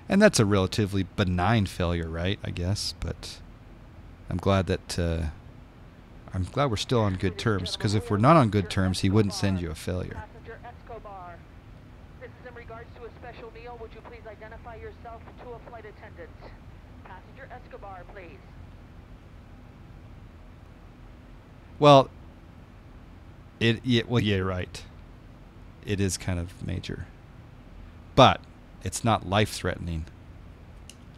And that's a relatively benign failure, right? I guess, but I'm glad that we're still on good terms, because if we're not on good terms, he wouldn't send you a failure. This is in regards to a special meal. Would you please identify yourself to a flight attendant? Passenger Escobar, please. Well, yeah, right. It is kind of major, but it's not life-threatening,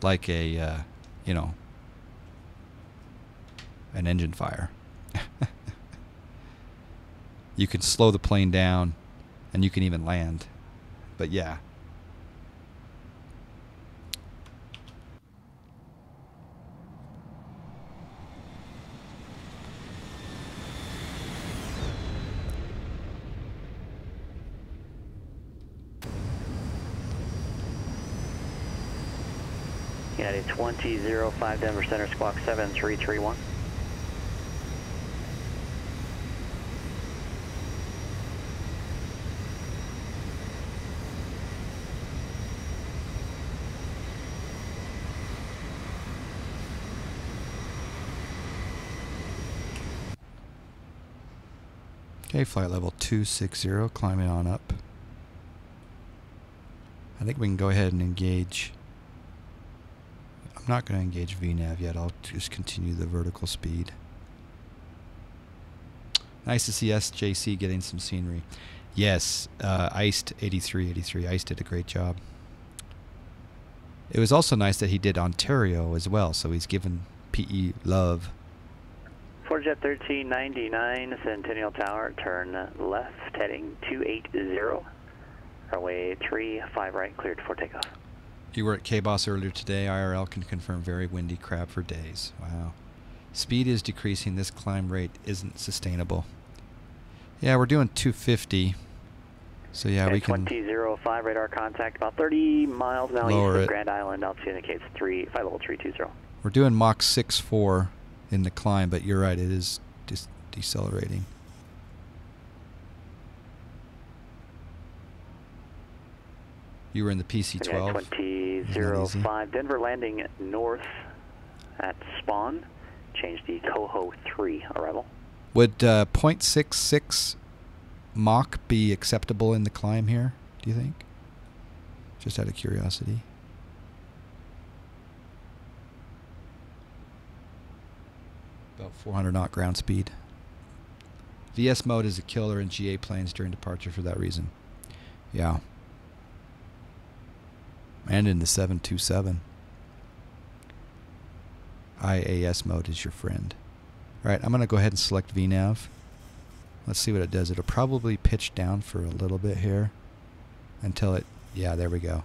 like a an engine fire. You can slow the plane down, and you can even land. But yeah. United 2005 Denver Center, squawk 7331. Okay, flight level 260, climbing on up. I think we can go ahead and engage. I'm not going to engage VNAV yet. I'll just continue the vertical speed. Nice to see KSJC getting some scenery. Yes, Iced 8383. Iced did a great job. It was also nice that he did Ontario as well, so he's given PE love. Fortjet 1399, Centennial Tower, turn left, heading 280. Runway 35 right, cleared for takeoff. You were at KBOS earlier today. IRL can confirm very windy crab for days. Wow. Speed is decreasing. This climb rate isn't sustainable. Yeah, we're doing 250. So yeah, we can 2005 radar contact, about 30 miles now east of Grand Island. Altitude indicates flight level 320. We're doing Mach 6.4 in the climb, but you're right, it is just decelerating. You were in the PC-12. 2005, Denver landing north at spawn. Change the Coho 3 arrival. Would 0.66 Mach be acceptable in the climb here, do you think? Just out of curiosity. About 400 knot ground speed. VS mode is a killer in GA planes during departure for that reason. Yeah. And in the 727. IAS mode is your friend. Alright, I'm going to go ahead and select VNAV. Let's see what it does. It'll probably pitch down for a little bit here until it, yeah, there we go.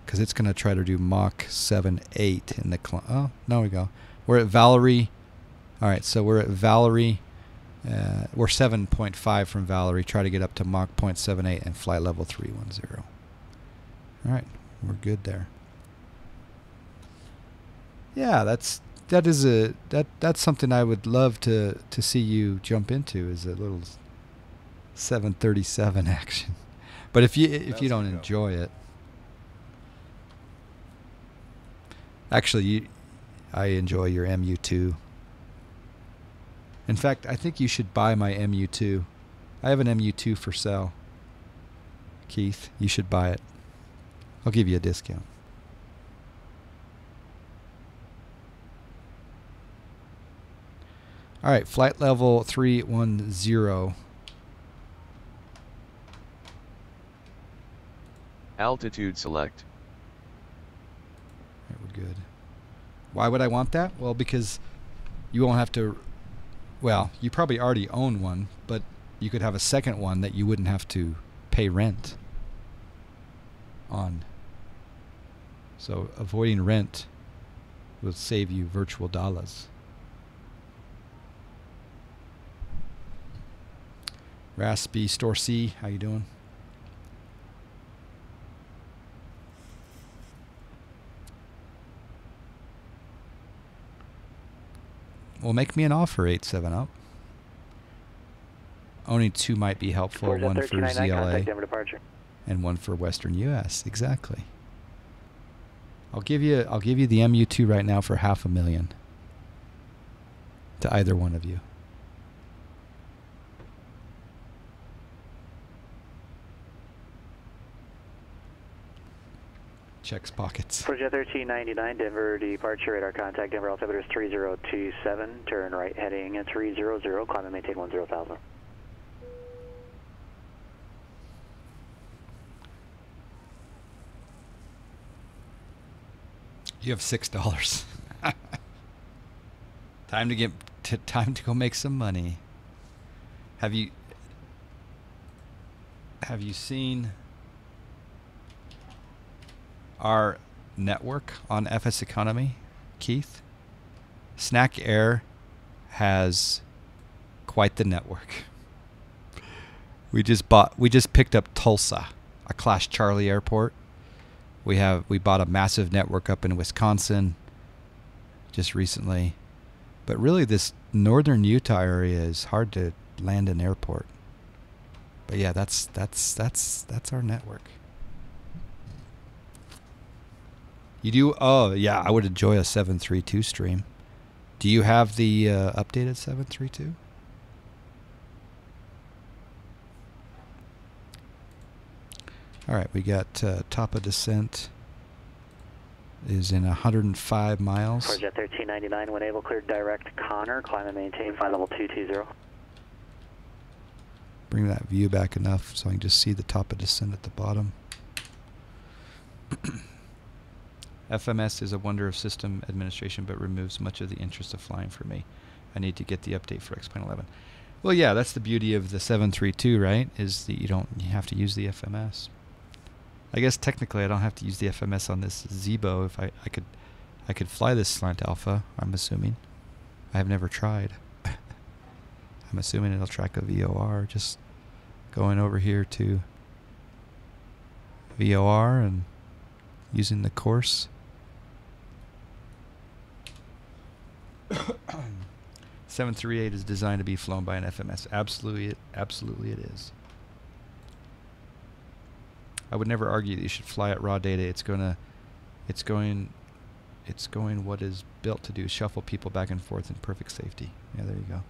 Because it's going to try to do Mach 7.8 in the climb. Oh, there we go. We're at Valerie. Alright, so we're at Valerie. We're 7.5 from Valerie. Try to get up to Mach 0.78 and flight level 310. Alright, we're good there. Yeah, that's something I would love to see you jump into, is a little 737 action. But if you don't enjoy it, actually I enjoy your MU2. In fact, I think you should buy my MU2. I have an MU2 for sale. Keith, you should buy it. I'll give you a discount. All right, flight level 310. Altitude select. All right, we're good. Why would I want that? Well, because you won't have to, well, you probably already own one, but you could have a second one that you wouldn't have to pay rent on. So avoiding rent will save you virtual dollars. Raspy Store C, how you doing? Well, make me an offer, 87 up. Owning two might be helpful. One for ZLA and one for Western U.S. Exactly. I'll give you the MU2 right now for $500,000 to either one of you. Checks pockets. For Jet 1399, Denver departure radar contact. Denver altimeter is 3027. Turn right heading at 300. Climb and maintain 10,000. You have $6. Time to go make some money. Have you seen our network on FS Economy, Keith? Snack Air has quite the network. We just picked up Tulsa, a Class Charlie airport. We bought a massive network up in Wisconsin just recently. But really this northern Utah area is hard to land an airport. But yeah, that's our network. You do? Oh, yeah, I would enjoy a 732 stream. Do you have the updated 732? All right, we got top of descent is in 105 miles. For Jet 1399, when able, cleared direct Connor. Climb and maintain flight level 220. Bring that view back enough so I can just see the top of descent at the bottom. FMS is a wonder of system administration, but removes much of the interest of flying for me. I need to get the update for X-Plane 11. Well, yeah, that's the beauty of the 732, right? Is that you have to use the FMS. I guess technically I don't have to use the FMS on this Zibo. If I could fly this slant alpha, I'm assuming. I have never tried. I'm assuming it'll track a VOR. Just going over here to VOR and using the course. 738 is designed to be flown by an FMS. Absolutely it is. I would never argue that you should fly at raw data. It's going what is built to do, shuffle people back and forth in perfect safety. Yeah, there you go.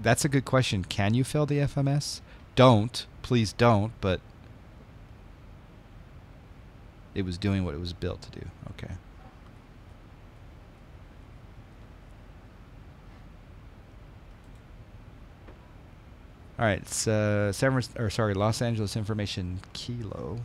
That's a good question. Can you fail the FMS? Don't. Please don't, but it was doing what it was built to do. Okay. All right, it's Los Angeles Information Kilo.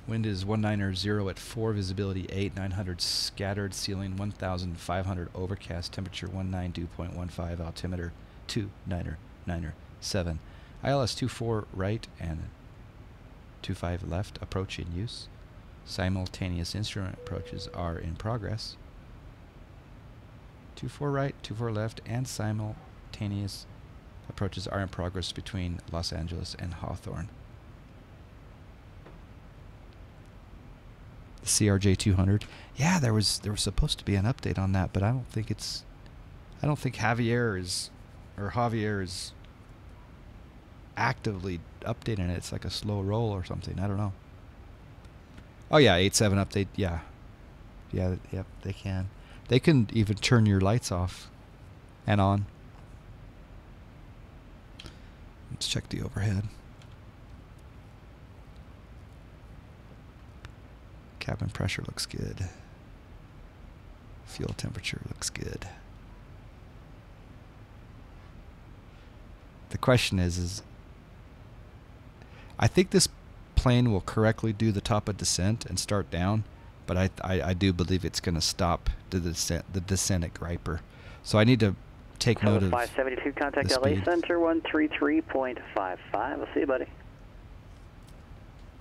Wind is 190 at 4, visibility 8, 900 scattered, ceiling 1,500 overcast, temperature 192.15, altimeter 29997. ILS 24 right and 25 left, approach in use. Simultaneous instrument approaches are in progress. 24 right, 24 left, and simultaneous approaches are in progress between Los Angeles and Hawthorne. The CRJ 200. Yeah, there was supposed to be an update on that, but I don't think Javier is actively updating it. It's like a slow roll or something. I don't know. Oh yeah, 8.7 update. Yeah. Yep, they can. They can even turn your lights off and on. Let's check the overhead. Cabin pressure looks good. Fuel temperature looks good. The question is I think this plane will correctly do the top of descent and start down, but I do believe it's going to stop the descent at Griper. So I need to take note of 572, contact the LA speed. Center 133.55. I'll see you, buddy.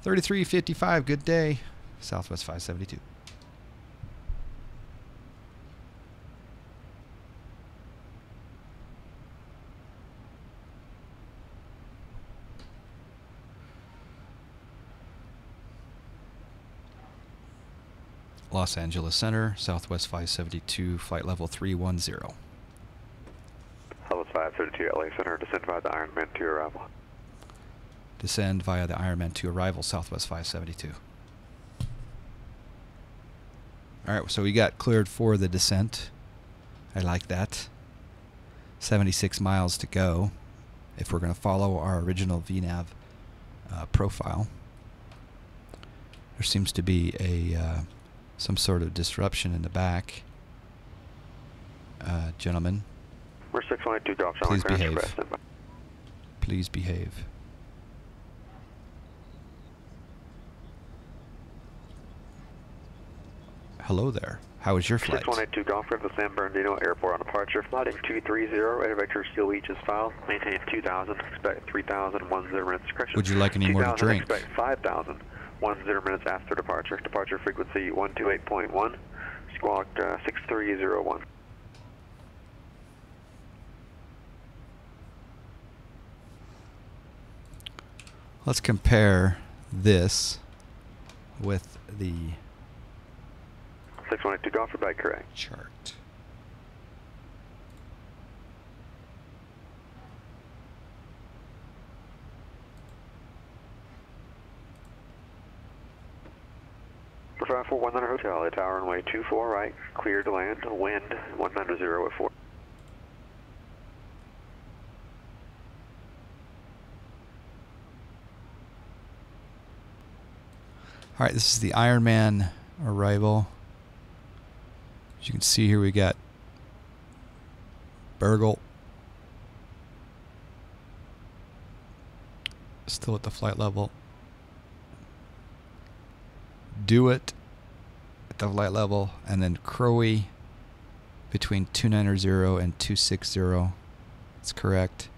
3355, good day. Southwest 572. Los Angeles Center, Southwest 572, flight level 310. Southwest 572, LA Center, descend via the Ironman to arrival. Descend via the Ironman to arrival, Southwest 572. Alright, so we got cleared for the descent. I like that. 76 miles to go if we're going to follow our original VNAV profile. There seems to be some sort of disruption in the back. Gentlemen, We're 612 Golf please Charlie, behave. Express, standby. Please behave. Hello there. How was your flight? 6182 Golf River, San Bernardino Airport on departure. Flighting 230, radar vector still each is filed. Maintain 2000, expect 3000, 10 minutes. Correction. Would you like any more to 2000, drink? expect 5000, 10 minutes after departure. Departure frequency 128.1, squawk 6301. Let's compare this with the 6182 Golf River, correct. chart. For 5419 Hotel, at tower runway 24 right, clear to land, wind 190 at 4. All right, this is the Ironman arrival. As you can see here, we got Burgle still at the flight level. Do it at the flight level, and then Crowe between 290 and 260. That's correct.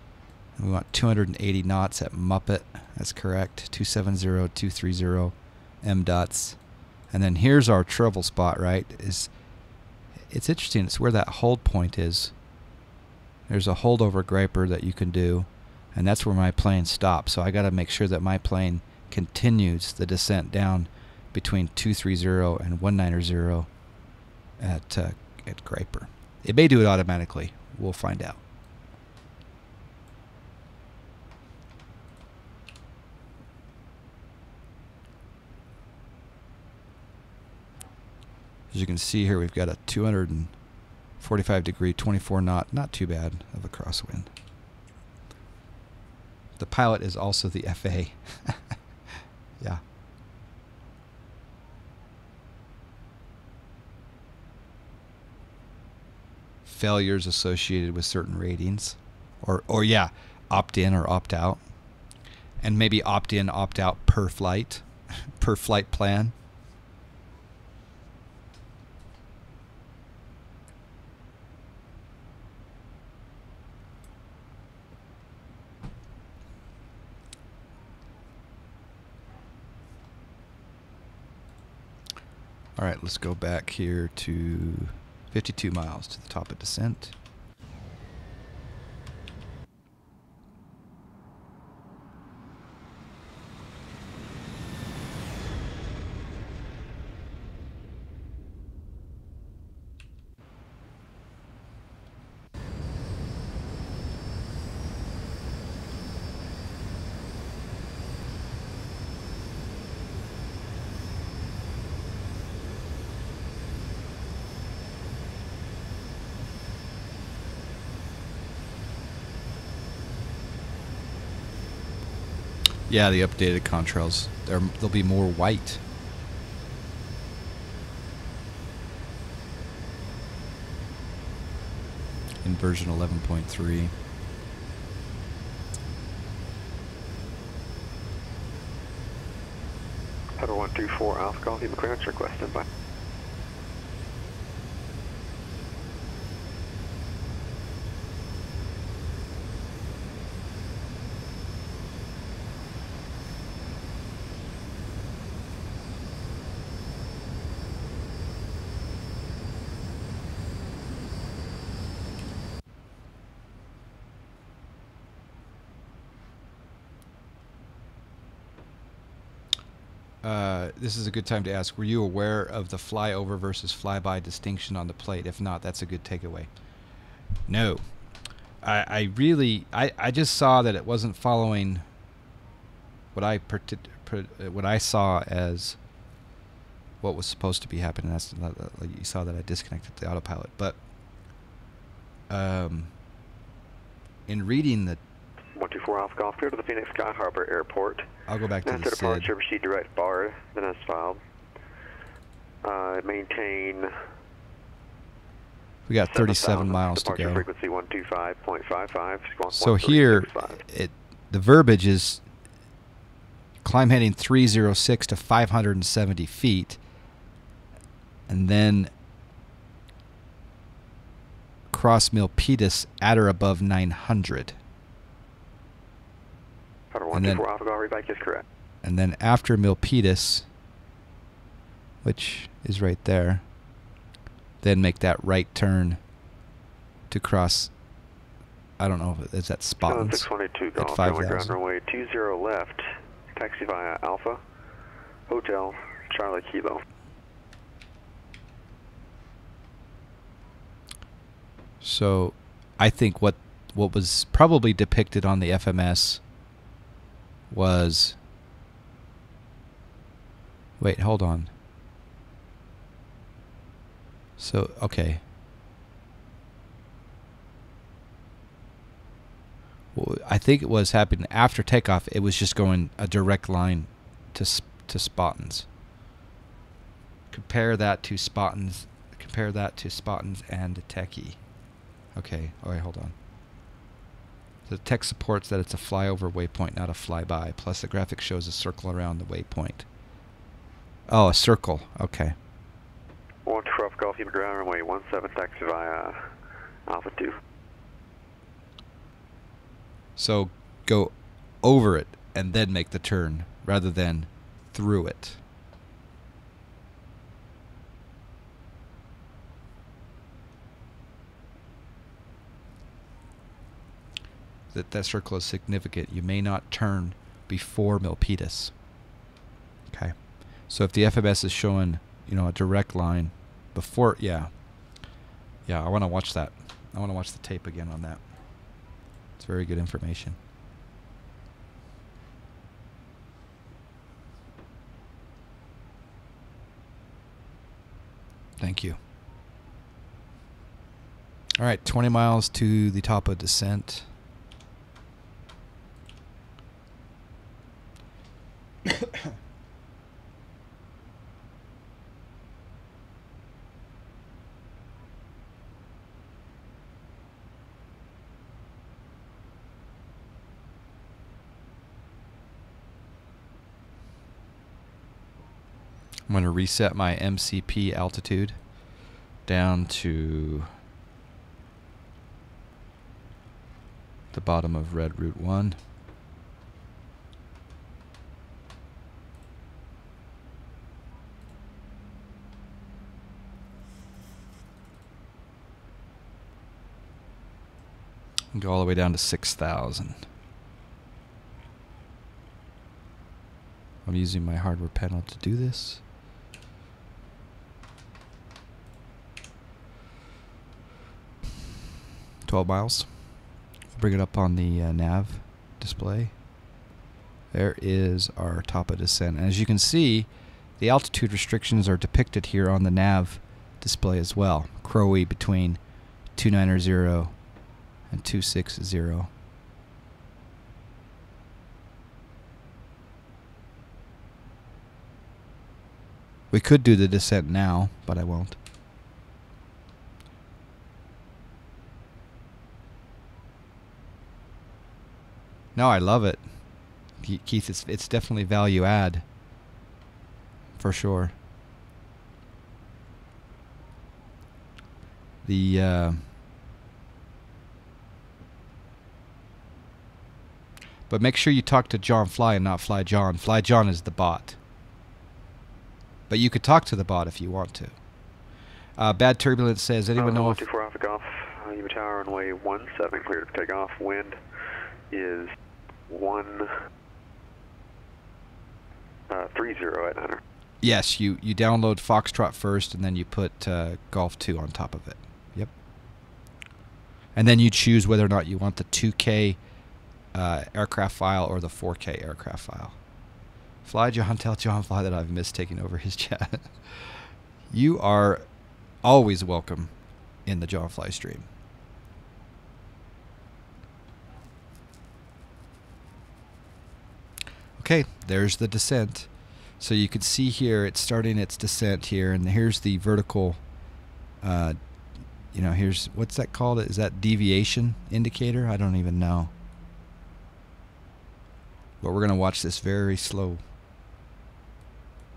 And we want 280 knots at Muppet. That's correct. 270, 230 M dots. And then here's our trouble spot, right? It's interesting. It's where that hold point is. There's a holdover griper that you can do, and that's where my plane stops. So I got to make sure that my plane continues the descent down between 230 and 190 at Griper. It may do it automatically. We'll find out. As you can see here, we've got a 245 degree, 24 knot, not too bad of a crosswind. The pilot is also the FA. Yeah. Failures associated with certain ratings. Or yeah, opt in or opt out. And maybe opt in, opt out per flight, per flight plan. All right, let's go back here to 52 miles to the top of descent. Yeah, the updated contrails. They'll be more white. In version 11.3. Header 124 Alpha Golf, clearance requested by. This is a good time to ask, were you aware of the flyover versus flyby distinction on the plate? If not, that's a good takeaway. No. I just saw that it wasn't following what I saw as what was supposed to be happening. That's you saw that I disconnected the autopilot. But in reading the 124 Alpha Golf, clear to the Phoenix Sky Harbor Airport. I'll go back to the SID. Departure, proceed direct bar, then as filed. Maintain. We got 37 miles to go. Frequency 125.55. So here, the verbiage is climb heading 306 to 570 feet, and then cross Milpitas at or above 900. And then, and then after Milpitas, which is right there, then make that right turn to cross, I don't know, is that Spottins? 622 at Golf, 5,000. ground runway 20 left, taxi via Alpha, Hotel, Charlie Kilo. So I think what was probably depicted on the FMS was, wait, hold on. So, okay. Well, I think it was happening after takeoff. It was just going a direct line to Spottins. Compare that to Spottins. Compare that to Spottins and Techie. Okay. All right. Hold on. The text supports that it's a flyover waypoint, not a flyby. Plus, the graphic shows a circle around the waypoint. Oh, a circle. Okay. 124 Golf, ground runway 17, taxi via Alpha 2. So go over it and then make the turn rather than through it. That circle is significant. You may not turn before Milpitas. Okay. So if the FMS is showing, a direct line before, yeah. Yeah, I want to watch that. I want to watch the tape again on that. It's very good information. Thank you. All right, 20 miles to the top of descent. I'm going to reset my MCP altitude down to the bottom of Red Route 1. And go all the way down to 6,000. I'm using my hardware panel to do this. $12 miles. Bring it up on the nav display. There is our top of descent. And as you can see, the altitude restrictions are depicted here on the nav display as well. Crowley between 290 and 260. We could do the descent now, but I won't. No, I love it. Keith, it's definitely value add. For sure. But make sure you talk to John Fly and not Fly John. Fly John is the bot. But you could talk to the bot if you want to. Bad Turbulence says, anyone know if... 124 Alpha Golf, Yuma Tower, runway 17, cleared for takeoff. Wind is 130 at 9. Yes, you download Foxtrot first, and then you put Golf 2 on top of it. Yep. And then you choose whether or not you want the 2K aircraft file or the 4K aircraft file. Fly John, tell John Fly that I've missed taking over his chat. You are always welcome in the John Fly stream. Okay, there's the descent. So you can see here it's starting its descent here, and here's the vertical, here's, what's that called? Is that deviation indicator? I don't even know. But we're going to watch this very slow.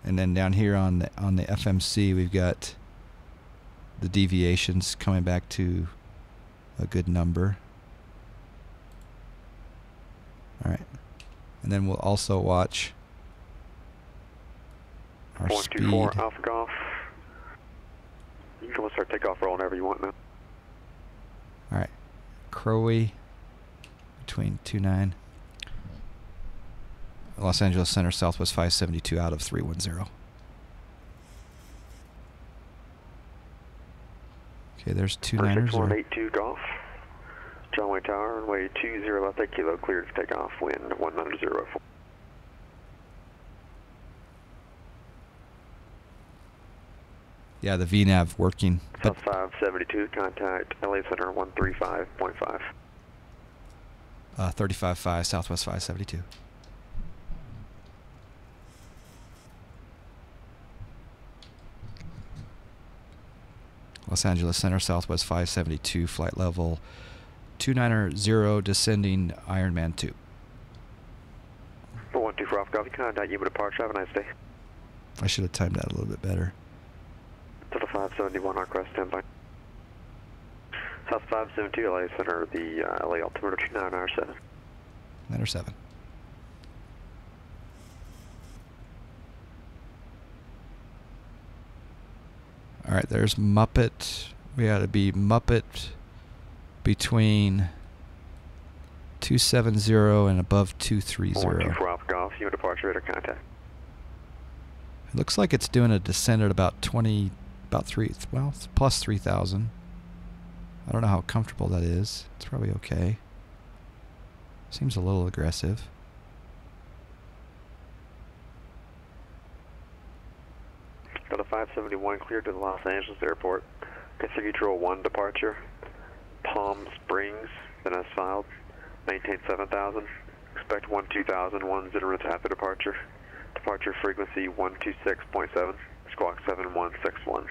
And then down here on the FMC, we've got the deviations coming back to a good number. All right. And then we'll also watch our speed. 124 Alpha Golf. You can start takeoff roll whenever you want now. All right. Crowley between 29. Los Angeles Center, Southwest 572 out of 310. Okay, there's 290s. 6182 Golf. John Wayne Tower, runway 20 left, 8 kilo, cleared for takeoff, wind 190. Yeah, the VNAV working. South 572, contact LA Center 135.5. 35.5, Southwest 572. Los Angeles Center, Southwest 572, flight level 290, descending Ironman 2. 124 Alpha Golf, contact Yuma departure, have a nice day. I should have timed that a little bit better. To the 571, request standby. South 572, LA Center, the LA altimeter 997. 907. All right, there's Muppet. We got to be Muppet between 270 and above 230. 124 Alpha Golf, Yuma departure, radar contact. It looks like it's doing a descent at about plus 3,000. I don't know how comfortable that is. It's probably okay. Seems a little aggressive. Delta 571 cleared to the Los Angeles airport. Considerable 1 departure. Palm Springs, then as filed. Maintain 7,000. Expect 12,000, 10 minutes after departure. Departure frequency 126.7, squawk 7161.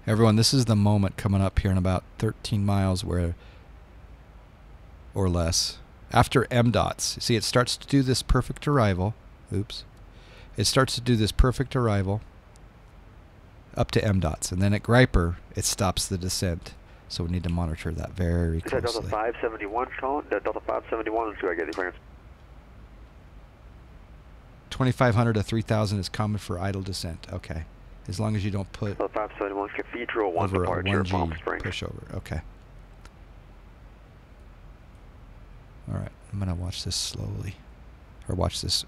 Everyone, this is the moment coming up here in about 13 miles where, or less, after MDOTs. See, it starts to do this perfect arrival. Oops. It starts to do this perfect arrival up to MDOTs. And then at Griper, it stops the descent. So we need to monitor that very closely. Is that Delta 571 calling? Delta 571, do I get the clearance? 2,500 to 3,000 is common for idle descent. Okay. As long as you don't put Delta 571 Cathedral 1 over a departure, 1G Palm Springs. pushover. Okay. All right. I'm going to watch this slowly. Or watch this.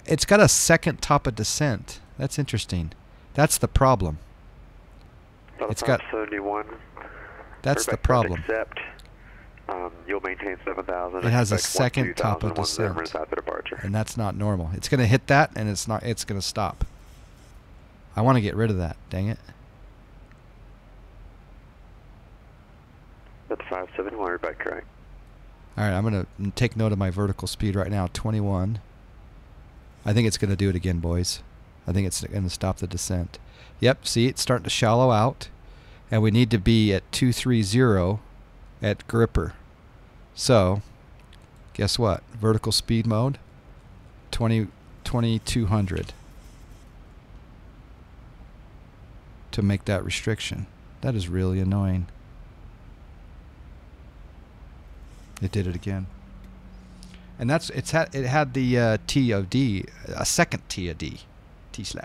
It's got a second top of descent. That's interesting. That's the problem. Delta It's got 571. That's the problem. Except you'll maintain 7,000. It has a second top of descent, and that's not normal. It's going to hit that, and it's not. It's going to stop. I want to get rid of that. Dang it! That's 571. You're back correct. All right, I'm going to take note of my vertical speed right now. 21. I think it's going to do it again, boys. I think it's going to stop the descent. Yep. See, it's starting to shallow out, and we need to be at 230 at Gripper. So, guess what? Vertical speed mode, 2200 to make that restriction. That is really annoying. It did it again. And that's it had the T of D, a second T of D, T/D.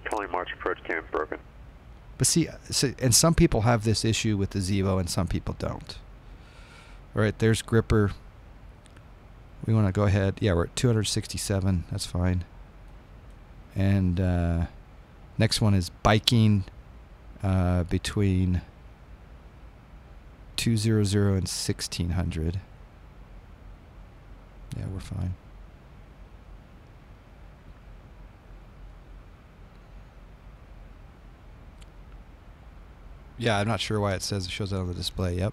Calling March approach cam broken. But see, and some people have this issue with the Zibo, and some people don't. All right, there's Gripper. We want to go ahead. Yeah, we're at 267. That's fine. And next one is biking between 200 and 1600. Yeah, we're fine. Yeah, I'm not sure why it shows that on the display. Yep.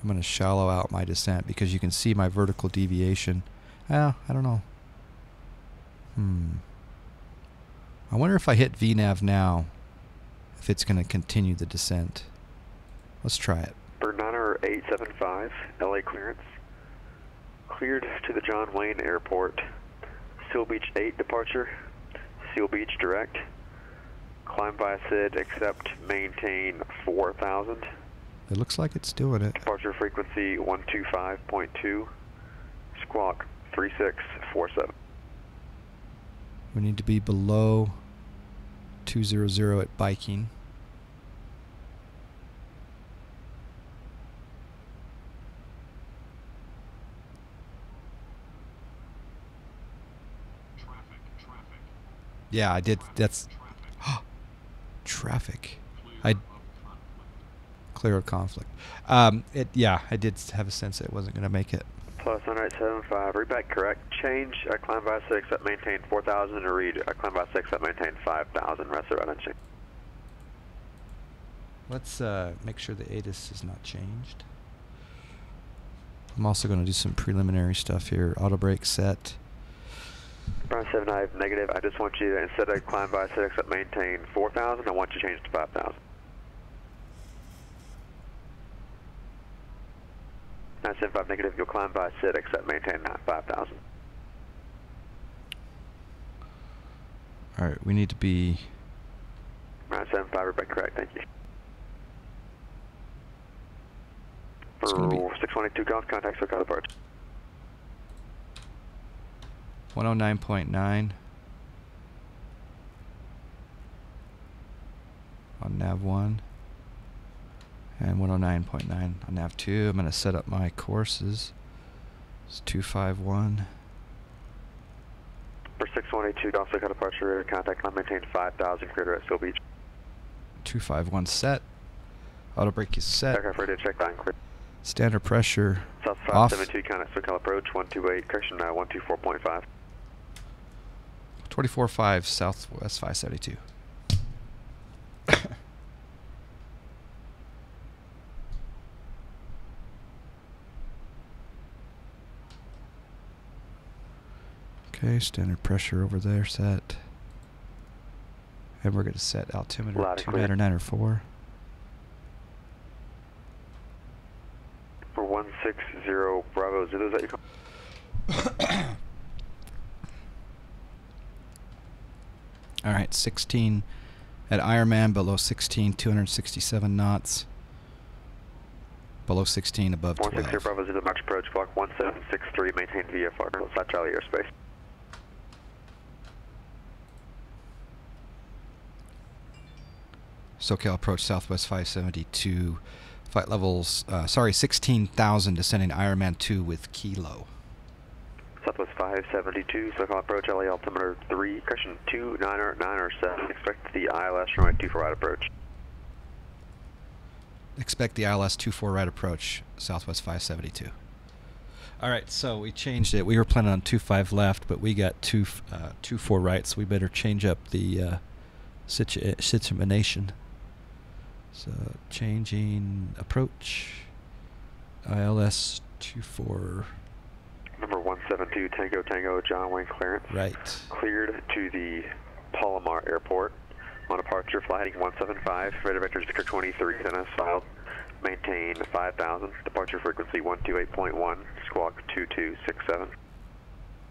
I'm going to shallow out my descent because you can see my vertical deviation. I don't know. I wonder if I hit VNAV now, if it's going to continue the descent. Let's try it. Berniner 875, LA clearance. Cleared to the John Wayne Airport. Seal Beach 8 departure. Seal Beach direct. Climb by SID, accept, maintain 4,000. It looks like it's doing it. Departure frequency 125.2. Squawk 3647. We need to be below 200 at biking. Yeah, I did. That's traffic. Clear of conflict. Yeah, I did have a sense that it wasn't going to make it. Plus 1875, read back correct. Change, climb by 6 at maintain 4,000 to read, climb by 6 at maintain 5,000. Rest of it unchanged. Let's make sure the ATIS is not changed. I'm also going to do some preliminary stuff here. Auto brake set. Brown 79 negative. I just want you to, instead of climb by 6 at maintain 4,000, I want you to change to 5,000. 975 negative, you'll climb by 6 at maintain 5,000. Alright, we need to be... 975, everybody correct, thank you. For 622 golf, contact SoCal departure. 109.9. on nav 1 and 109.9 on nav 2. I'm going to set up my courses. It's 251. For 6182, also got departure, contact line maintain 5,000, clear to Redfield Beach. 251 set. Auto brake is set. Aircraft ready to check line, clear. Standard pressure South off. 572, contact SoCal approach, 128, correction, 124.5. 24.5 Southwest 572. Okay, standard pressure over there set. And we're going to set altimeter 294. For 160 Bravo Zulu, is that your call? All right, 16 at Ironman, below 16, 267 knots. Below 16, above 12. 160 Bravo Zulu, March approach, clock 1763, maintain VFR, South Charlie airspace. SoCal approach Southwest 572, flight levels, 16,000, descending Ironman 2 with Kilo. Southwest 572, SoCal approach, LA altimeter 3, correction 29907, expect the ILS runway 24 right approach. Expect the ILS 24 right approach, Southwest 572. All right, so we changed it. We were planning on 25 left, but we got 24 right, so we better change up the situation. So changing approach, ILS 24. Number 172 Tango Tango John Wayne clearance. Right. Cleared to the Palomar Airport. On departure, flight heading 175, radar vector Victor 23, then as filed. Maintain 5,000, departure frequency 128.1, squawk 2267.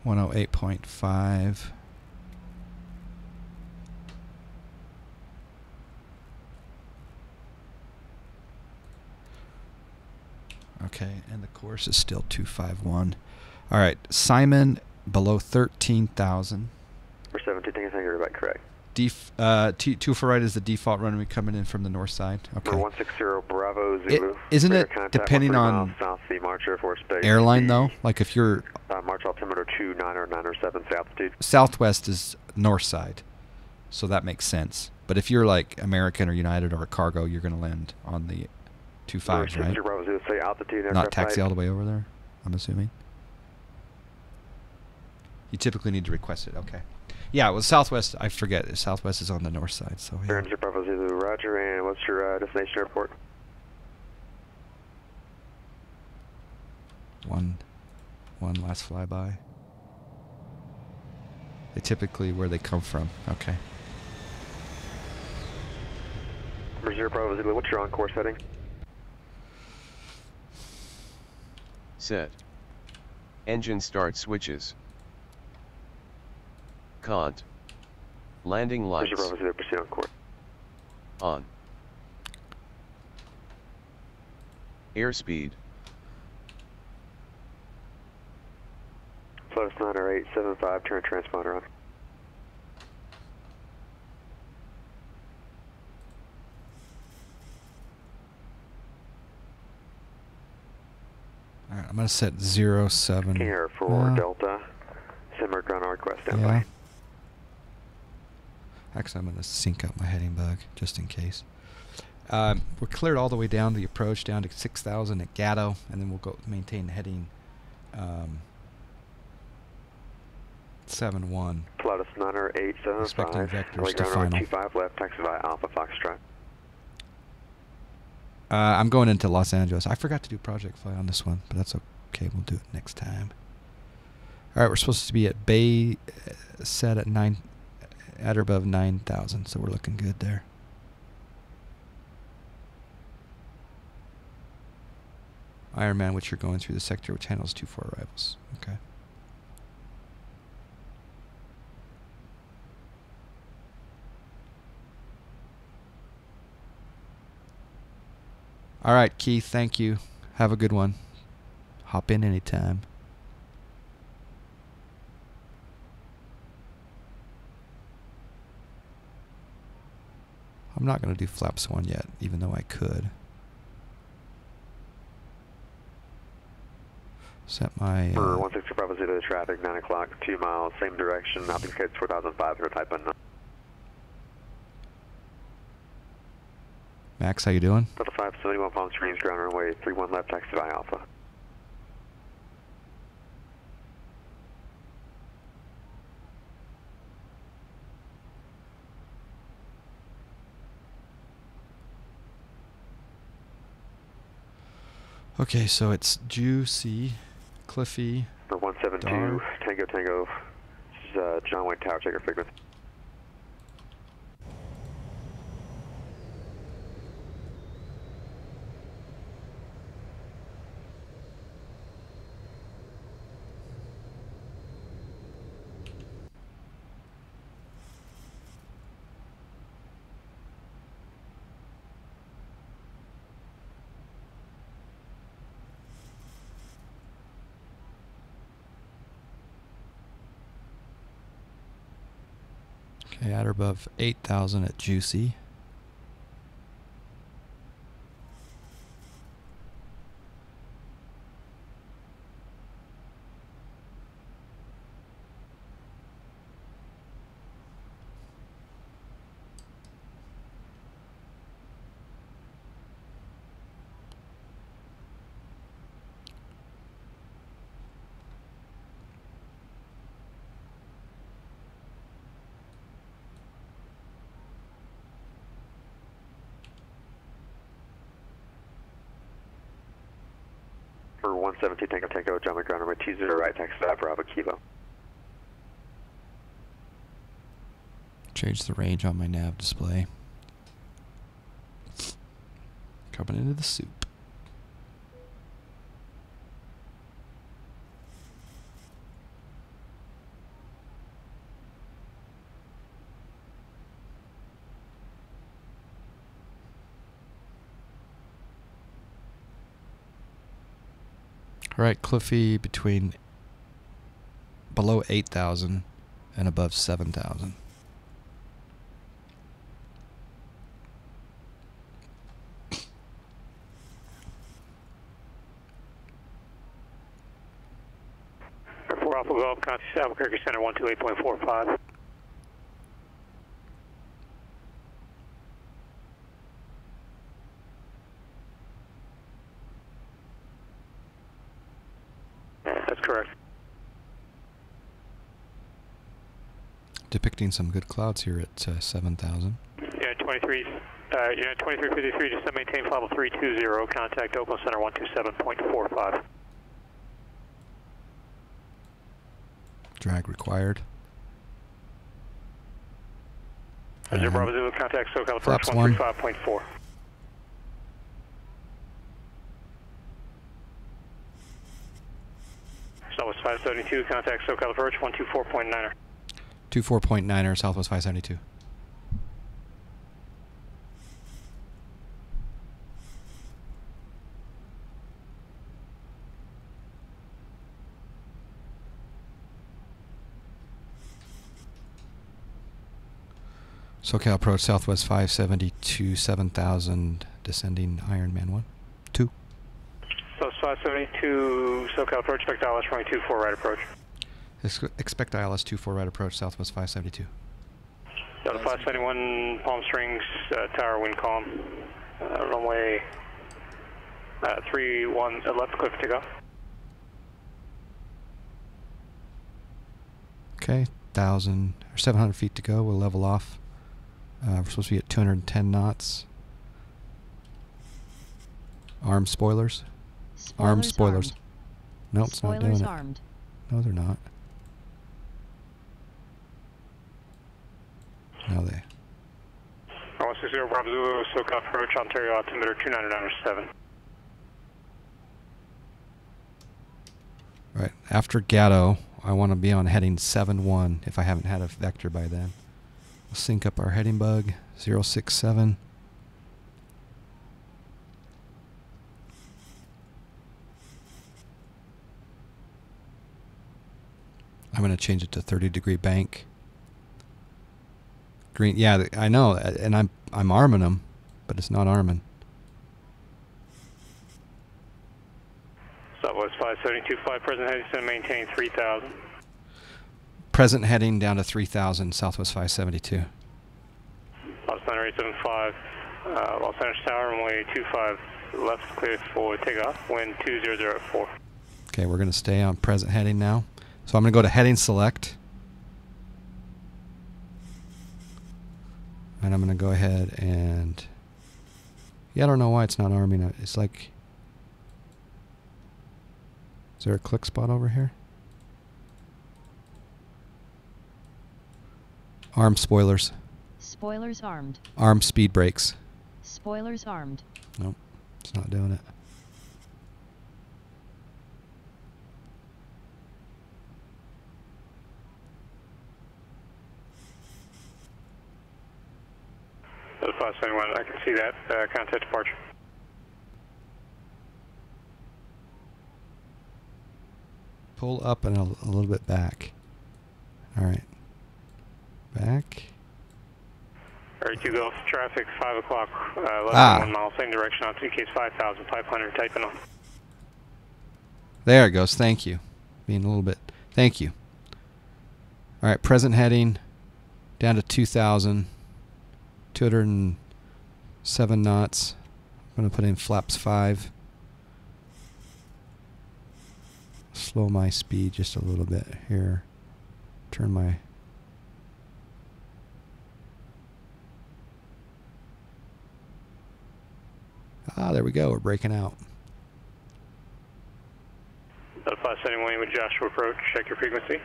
108.5. Okay, and the course is still 251. All right, Simon, below 13,000. For 17, I think you're about correct. 2 for right is the default runway coming in from the north side. Okay. Number 160 Bravo Zulu. Isn't it depending on South Sea March Air Force Base, airline though? Like if you're March altimeter 29907 altitude. Southwest is north side, so that makes sense. But if you're like American or United or cargo, you're going to land on the 25s, right? Bravo Zulu, say altitude. Not taxi all the way over there, I'm assuming. You typically need to request it. Okay. Yeah, well, Southwest, I forget. Southwest is on the north side, so yeah. Ranger Bravo Zulu, roger. And what's your destination airport? One last flyby. They typically where they come from. Okay. Ranger Bravo Zulu, what's your on-course setting? Set. Engine start switches. Cont. Landing lights. Ranger Bravo Zulu, proceed on course. On. Airspeed. Flight 90875, turn transponder on. All right, I'm going to set 07. Here for Delta. Simmer ground request, standby. Yeah. Actually, I'm going to sync up my heading bug just in case. We're cleared all the way down to the approach, down to 6,000 at Gatto, and then we'll go maintain heading 7-1. Pilotus 90875. Expecting vectors to ground final. 25 left, taxi via Alpha Foxtrot. I'm going into Los Angeles. I forgot to do project flight on this one, but that's okay. We'll do it next time. All right, we're supposed to be at Bay set at 9, at or above 9,000, so we're looking good there. Ironman, which you're going through the sector which handles 24 arrivals. Okay. All right, Keith, thank you. Have a good one. Hop in anytime. I'm not going to do flaps 1 yet, even though I could. Set my... For 160 Bravo Zero, traffic, 9 o'clock, 2 miles, same direction, mapping codes 4005, type unknown. Max, how you doing? Delta 571 Palm Springs, ground runway 31 left, taxi by Alpha. Okay, so it's Juicy, Cliffy, For 172, Tango Tango, this is John Wayne Tower, check your frequency. Okay, at or above 8,000 at Juicy. For 172 Tango Tango, John Wayne ground runway 20 right, taxi by Bravo Kilo. Change the range on my nav display. Coming into the soup. Alright, Cliffy between below 8,000 and above 7,000. For Alpha Golf, contact Albuquerque Center 128.45. That's correct. Depicting some good clouds here at 7,000. Yeah, 2353, just maintain level 320, contact Oakland Center 127.45. Drag required. Roger, Bravo Zulu, contact SoCal Flaps Approach 135.4. Southwest 572, contact SoCal Approach 124.9er. 24.9er, Southwest 572. SoCal approach Southwest 572, 7,000, descending Ironman 1. 2. Southwest 572, SoCal approach, expect ILS runway 24 right approach. Expect ILS 24 right approach Southwest 572. Delta 571, Palm Springs, tower wind calm, runway 31 left, cliff takeoff. Okay, 1,000 or 700 feet to go. We'll level off. We're supposed to be at 210 knots. Arm spoilers. Arm spoilers. Armed. Nope, it's not doing it. Armed. No, they're not. No, they. 160 Bravo Zulu, SoCal approach, Ontario altimeter 299.7. Right. After Gatto, I want to be on heading 7-1 if I haven't had a vector by then. We'll sync up our heading bug, 067. I'm going to change it to 30-degree bank. Green. Yeah, I know, and I'm arming them, but it's not arming. Southwest 572, flight present heading to maintain 3,000. Present heading down to 3,000, Southwest 572. Los Angeles 875, Los Angeles Tower, runway 25 left, clear for takeoff, wind 2004. Okay, we're going to stay on present heading now. So I'm going to go to heading select. And I'm going to go ahead and... Yeah, I don't know why it's not arming it. It's like... Is there a click spot over here? Arm spoilers. Spoilers armed. Arm speed brakes. Spoilers armed. Nope, it's not doing it. That's 571, I can see that. Contact departure. Pull up and a little bit back. All right. Back. Alright, 2 Gulf traffic, 5 o'clock, less than 1 mile, same direction, on case 5,500, typing on. There it goes, thank you. Being a little bit, thank you. All right, present heading down to 2,000, 207 knots. I'm going to put in flaps 5. Slow my speed just a little bit here. Turn my... Ah, there we go. We're breaking out. 571 with Joshua approach. Check your frequency.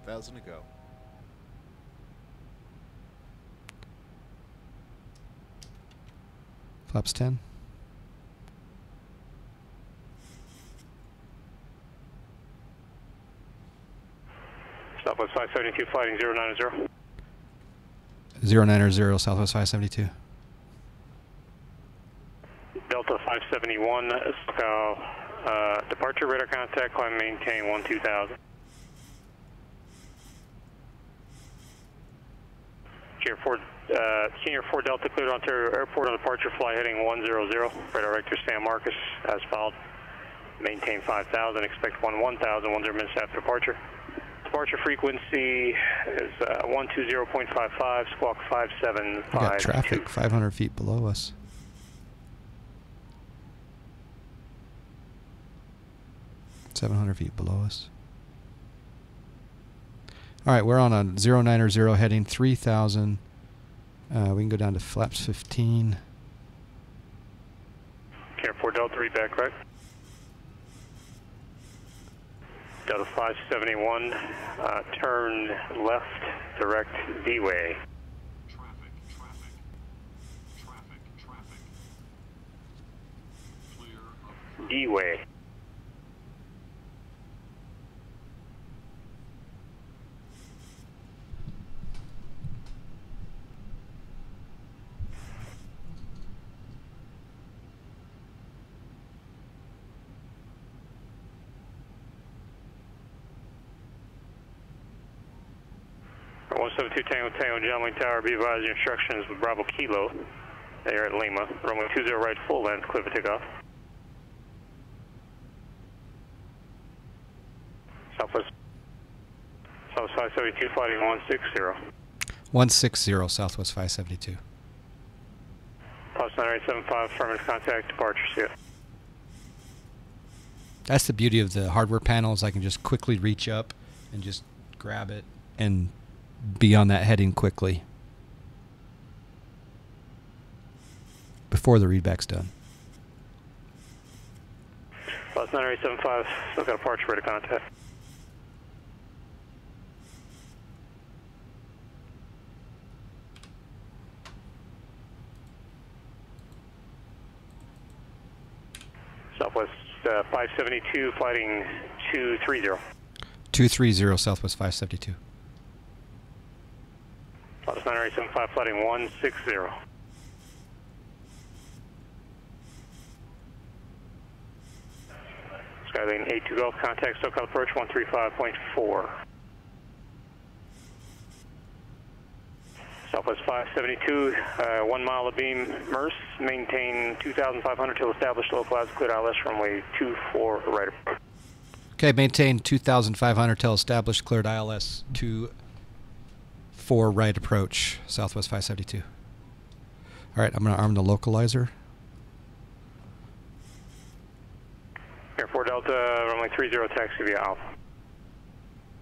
1,000 to go. Flaps 10. Southwest 572, flighting 090. 090, Southwest 572. Delta 571, departure radar contact, climb maintain 12,000. Senior 4 Delta cleared Ontario Airport on departure, fly heading 100, radar vector San Marcos, as followed. Maintain 5,000, expect 1000, 10 minutes after departure. Departure frequency is 120.55, squawk 575. We got traffic 500 feet below us. $700 feet below us. All right, we're on a 090 heading 3,000. We can go down to flaps 15. Airport Delta, read back, right? Delta 571, turn left, direct D-way. D-way. For 172 Tango Tango, John Wayne Tower, be advised your instructions with Bravo Kilo. They are at Lima. Runway 20 right, full length, clear for takeoff. Southwest 572, flighting 160. 160, Southwest 572. Plus 9875, affirmative contact, departure, see ya. That's the beauty of the hardware panels. I can just quickly reach up and just grab it and be on that heading quickly before the readback's done. Plus 9875, still got departure radar contact. Southwest 572, flighting 230. 230, Southwest 572. Plus 9875, flighting 160. Skylane 82 Golf, contact SoCal approach 135.4. Southwest 572, 1 mile of beam, MERS, maintain 2,500 till established local as cleared ILS runway 24 right approach. Okay, maintain 2,500 till established cleared ILS 24 right approach, Southwest 572. All right, I'm going to arm the localizer. Air 4 Delta, runway 30, taxi via Alpha.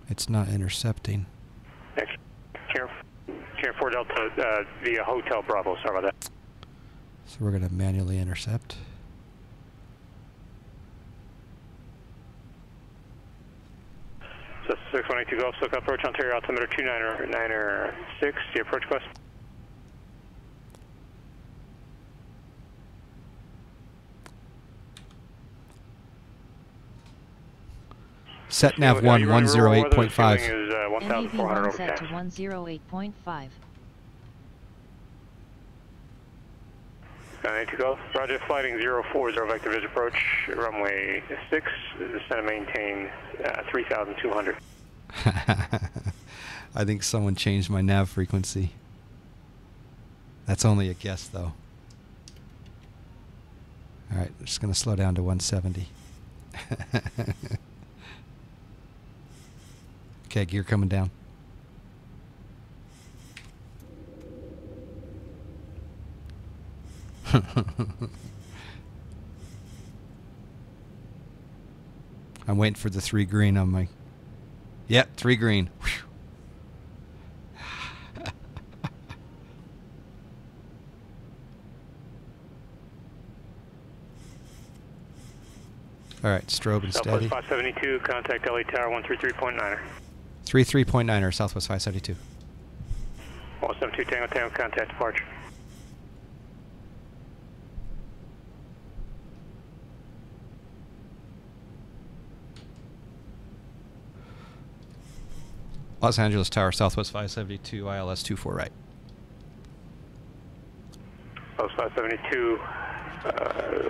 It's not intercepting. Next, Air 4 Delta via Hotel Bravo, sorry about that. So we're going to manually intercept. So 6182 Gulf, look approach Ontario altimeter 296, the approach quest. Set nav 108.5. Is 1,400 over set to 108.5. 982 Gulf, Roger, flighting 040 vector vis approach, runway 6, descend and maintain 3,200. I think someone changed my nav frequency. That's only a guess, though. All right, just going to slow down to 170. Okay, gear coming down. I'm waiting for the 3 green on my... Yep, 3 green. All right, strobe and steady. Southwest 572, contact LA Tower 133.9er. 33.9er, Southwest 572. 172 Tango Tango, contact departure. Los Angeles Tower, Southwest 572, ILS 24 right. Southwest 572,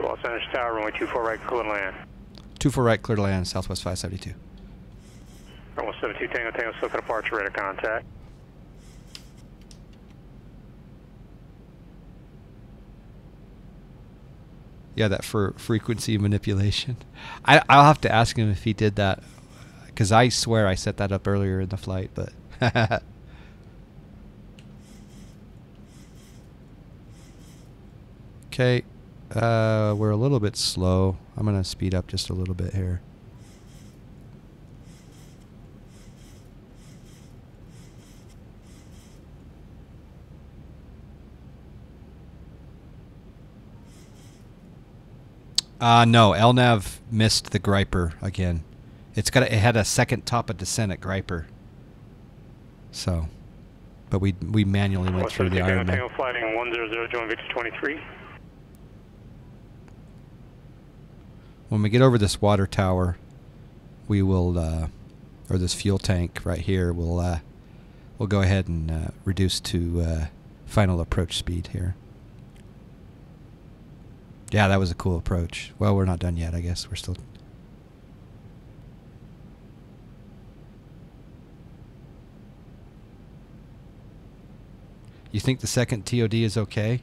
Los Angeles Tower, runway 24 right, clear to land. 24 right, clear to land, Southwest 572. Runway 72 Tango Tango, look at departure, radar contact. Yeah, that for frequency manipulation. I'll have to ask him if he did that, because I swear I set that up earlier in the flight, but... Okay, we're a little bit slow. I'm going to speed up just a little bit here. No, LNAV missed the Griper again. It had a second top of descent at Griper. So, but we manually went through the Ironman. Tango flighting 100, join Victor 23. When we get over this water tower, we will, or this fuel tank right here, we'll go ahead and reduce to final approach speed here. Yeah, that was a cool approach. Well, we're not done yet, I guess. We're still... You think the second TOD is okay?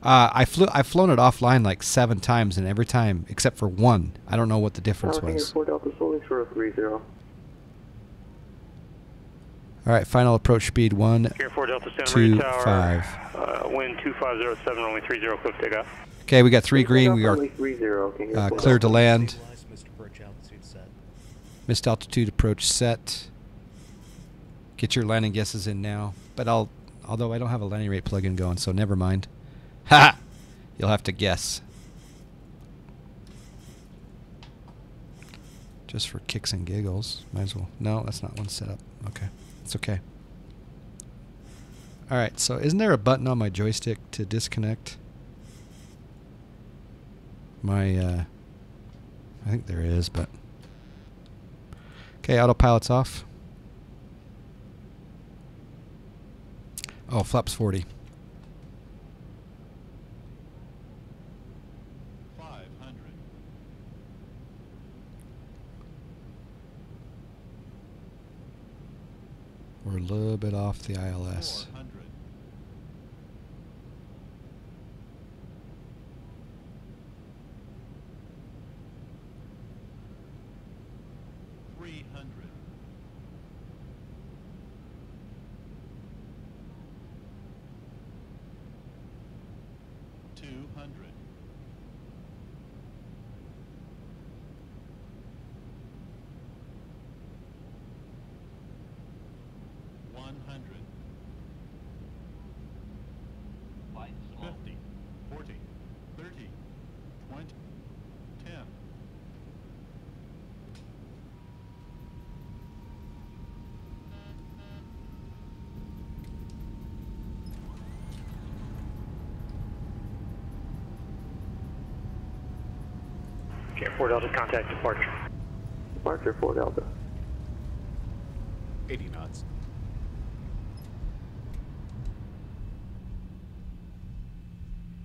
I've flown it offline like 7 times, and every time, except for one, I don't know what the difference was. 4 Delta Solis for 30. All right, final approach speed 1, Air 4 Delta Santa 2, Maria Tower, 5. Wind 2507, only 30, cliff takeoff. Okay, we got 3 green. We are cleared to land. Missed altitude approach set. Get your landing guesses in now. But although I don't have a landing rate plugin going, so never mind. Ha! You'll have to guess. Just for kicks and giggles. Might as well. No, that's not one set up. Okay. It's okay. Alright, so isn't there a button on my joystick to disconnect my, I think there is, but... Okay, autopilot's off. Oh, flaps 40. 500. We're a little bit off the ILS. 400. 300. 200. 100. 50, 40, 30, 20, 10. Okay, 4 Delta, contact departure. Departure 4 Delta. 80 knots.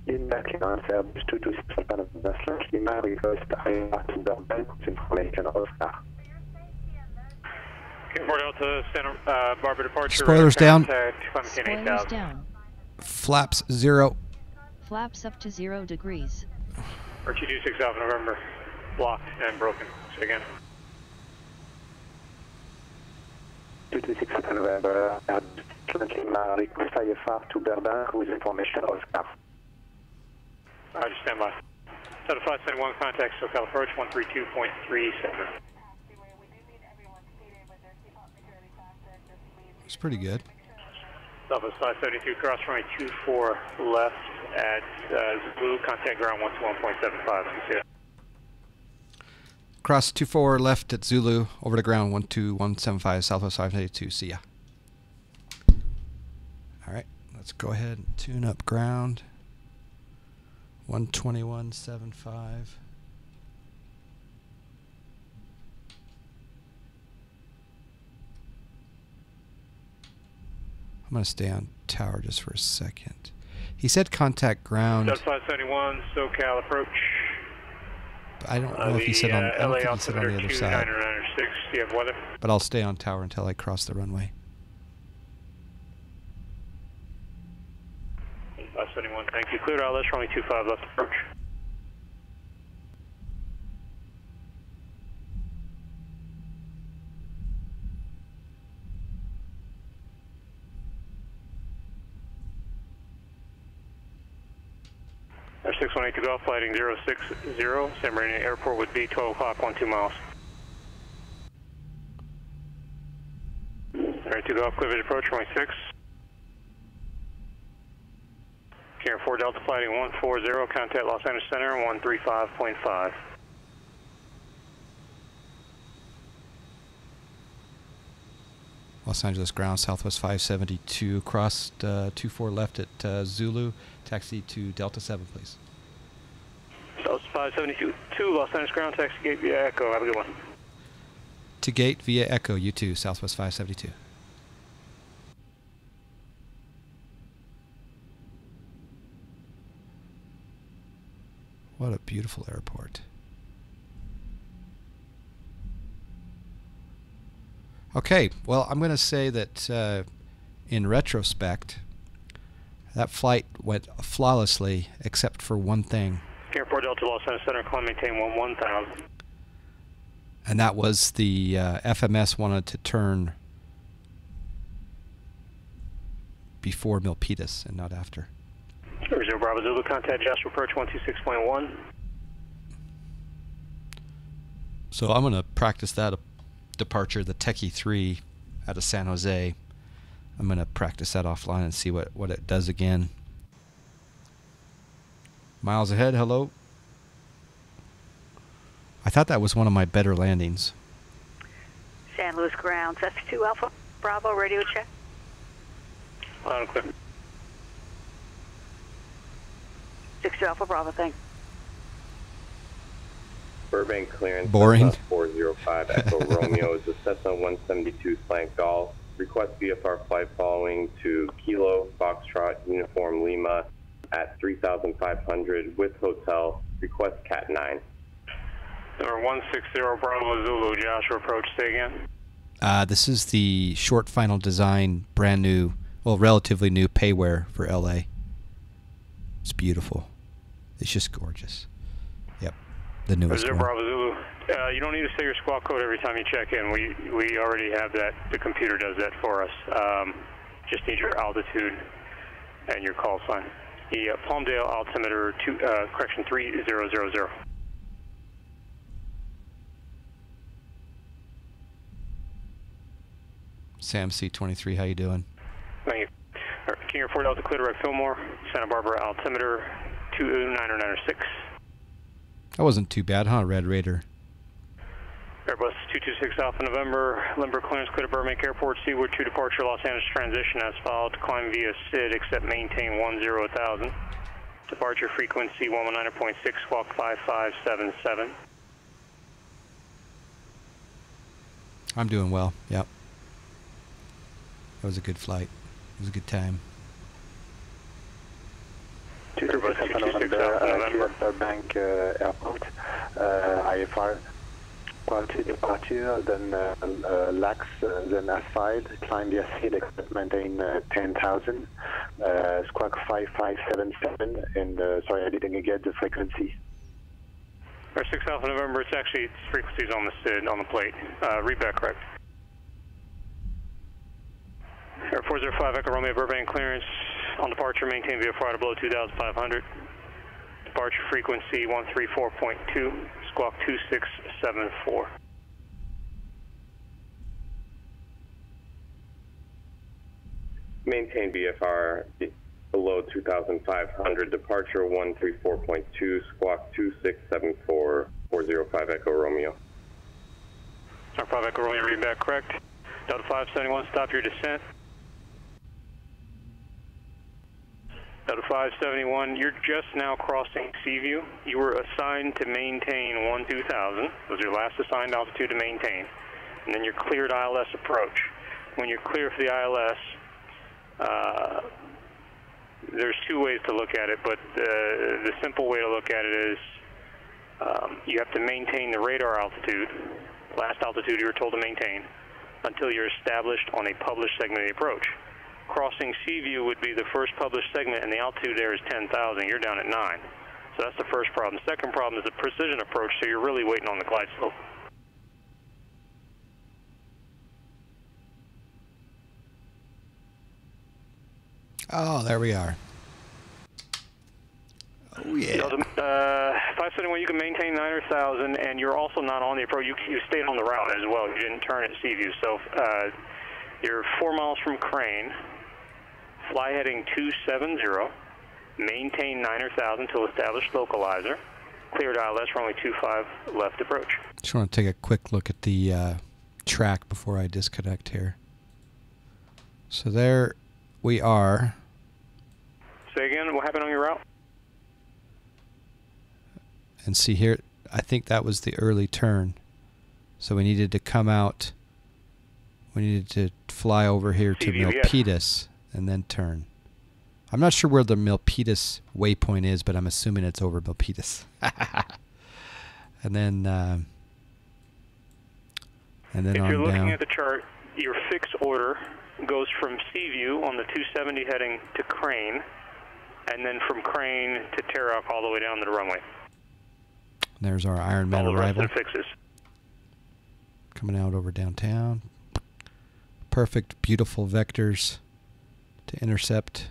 Inback on Airbus 226 Panama Vessel, Lima request IR to Durban with information Oscar. Okay, 4 Delta, Santa Barbara departure. Spoilers down. Spoilers down. Flaps 0. Flaps up to 0 degrees. R226 Alpha November, blocked and broken. Say again. 226 Alpha November, Airbus Lima request IFR to Durban with information Oscar. Roger, stand by. Delta 571, contact SoCal approach 132.37. It's pretty good. Delta 572, cross runway 24 left at Zibo, contact ground 121.75. See ya. Cross 24 left at Zulu, over to ground 12175, Southwest 582. See ya. All right, let's go ahead and tune up ground. 121.75. I'm going to stay on tower just for a second. He said contact ground. Delta 571, SoCal approach. But I don't know if he said on, I don't think he said on the other side. 2996, do you have weather? But I'll stay on tower until I cross the runway. 571, thank you. Cleared outlet, runway 25 left approach. R618 to Golf, flighting 060, San Marino Airport would be 12 o'clock, 12 miles. Alright, to Golf, clear visual approach, runway 6. Here, 4 Delta, flighting 140, contact Los Angeles Center, 135.5. Los Angeles ground, Southwest 572, crossed 24 left at Zulu, taxi to Delta 7, please. Southwest 572, Los Angeles ground, taxi gate via Echo, have a good one. To gate via Echo, you too, Southwest 572. What a beautiful airport. Okay, well, I'm going to say that in retrospect, that flight went flawlessly except for one thing. Airport Delta, Los Angeles Center, climb maintain 1000. And that was the FMS wanted to turn before Milpitas and not after. Reserve Bravo Zulu, contact Joshua approach 126.1. So I'm going to practice that departure, the Techie 3 out of San Jose. I'm going to practice that offline and see what it does again. Miles ahead, hello. I thought that was one of my better landings. San Luis ground, S2 Alpha Bravo, radio check. Loud and clear. 62 Alpha Bravo, thanks. Burbank clearance. Boring. 405 Echo Romeo is a Cessna 172 slant Golf. Request VFR flight following to Kilo Foxtrot Uniform Lima at 3,500 with hotel. Request Cat 9. Number 160 Bravo Zulu, Joshua approach, say again. This is the short final design, brand new, well, relatively new payware for LA. It's beautiful. It's just gorgeous. Yep. the newest Zero one. Bravo Zulu. You don't need to say your squawk code every time you check in. We already have that. The computer does that for us. Just need your altitude and your call sign. The Palmdale altimeter 3000. Sam C23, how you doing? Thank you. King Air 4 Delta clear direct Fillmore, Santa Barbara altimeter 29096. That wasn't too bad, huh, Red Raider? Airbus 226 Alpha November, Limber clearance clear to Burbank Airport, Seaward 2 departure, Los Angeles transition as followed. Climb via SID, except maintain 10,000. Departure frequency 119.6, squawk 5577. I'm doing well, yep. That was a good flight. It was a good time. Airbus 226 Alpha November. Burbank Airport, IFR. Quality departure, then LAX, then aside, climb the SID, maintain 10,000, squawk 5577, and sorry, I didn't get the frequency. Air 6 Alpha November, it's actually frequencies on the SID, on the plate. Read that correct. Air 405 Echo Romeo Burbank clearance on departure, maintain VFR below 2,500. Departure frequency 134.2, squawk 2674. Maintain VFR below 2,500, departure 134.2, squawk 2674, 405 Echo Romeo. 5 Echo Romeo, read back correct. Delta 571, stop your descent. Delta 571, you're just now crossing Seaview. You were assigned to maintain 12,000. That was your last assigned altitude to maintain. And then you're cleared ILS approach. When you're clear for the ILS, there's two ways to look at it, but the simple way to look at it is you have to maintain the radar altitude, last altitude you were told to maintain, until you're established on a published segment of the approach. Crossing Seaview would be the first published segment, and the altitude there is 10,000. You're down at 9. So that's the first problem. The second problem is a precision approach, so you're really waiting on the glide slope. Oh, there we are. Oh, yeah. 571, you can maintain 9,000, and you're also not on the approach. You stayed on the route as well. You didn't turn at Seaview. So you're 4 miles from Crane. Fly heading 270, maintain 9,000 till established localizer, cleared ILS runway 25 left approach. Just want to take a quick look at the track before I disconnect here. So there we are. Say again, what happened on your route? And see here, I think that was the early turn. So we needed to come out, we needed to fly over here to Milpitas. And then turn. I'm not sure where the Milpitas waypoint is, but I'm assuming it's over Milpitas. And then if you're looking at the chart, your fixed order goes from Seaview on the 270 heading to Crane, and then from Crane to Tarrock all the way down to the runway. There's our Ironman arrival. All the fixes. Coming out over downtown. Perfect, beautiful vectors to intercept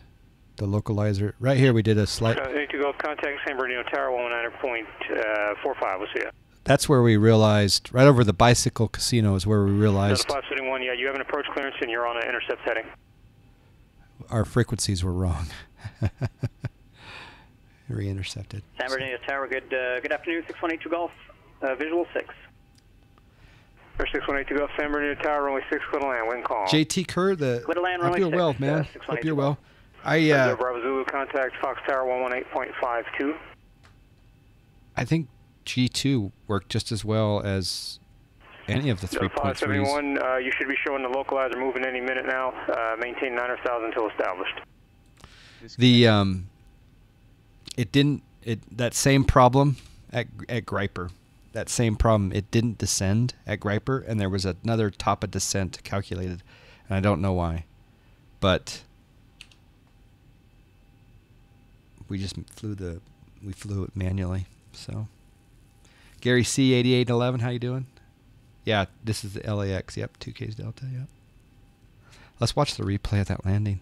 the localizer. Right here we did a slight... Need to go contact San Bernardino Tower 119.45. We'll see you. That's where we realized, right over the bicycle casino is where we realized... Delta 571, yeah, you have an approach clearance and you're on an intercept heading. Our frequencies were wrong. Re-intercepted. San Bernardino Tower, good afternoon, 6182 Golf, visual 6. Air 6182 Golf, San Bernardino Tower, runway 6, clear to land, wind calm. JT Kerr, hope you're well, man. Hope you're well. Bravo Zulu, contact Fox Tower 118.52. I think G2 worked just as well as any of the 3.3s. 571, you should be showing the localizer moving any minute now. Maintain 9,000 until established. That same problem at Griper. That same problem, it didn't descend at Griper, and there was another top of descent calculated, and I don't know why, but we just flew it manually. So Gary C. 8811, how you doing? Yeah, this is the LAX. Yep, 2Ks Delta. Yep. Let's watch the replay of that landing.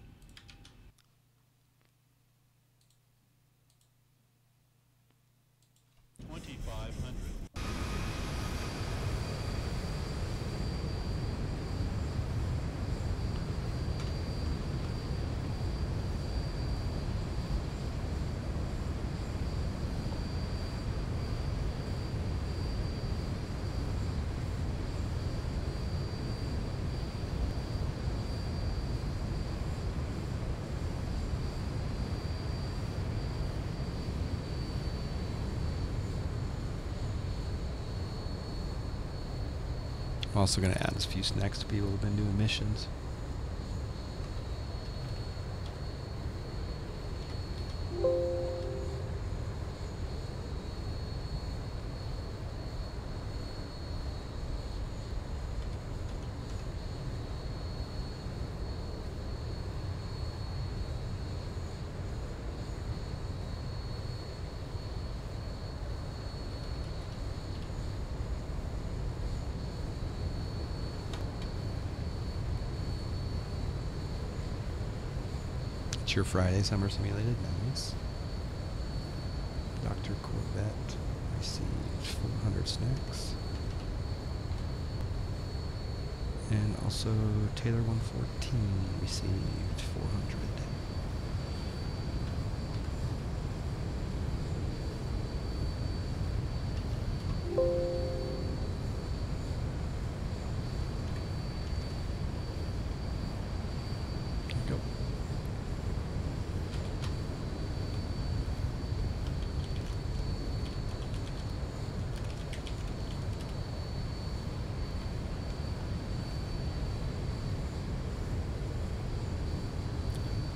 I'm also going to add a few snacks to people who've been doing missions. Your Friday Summer Simulated, nice. Dr. Corvette received 400 snacks. And also Taylor 114 received 400.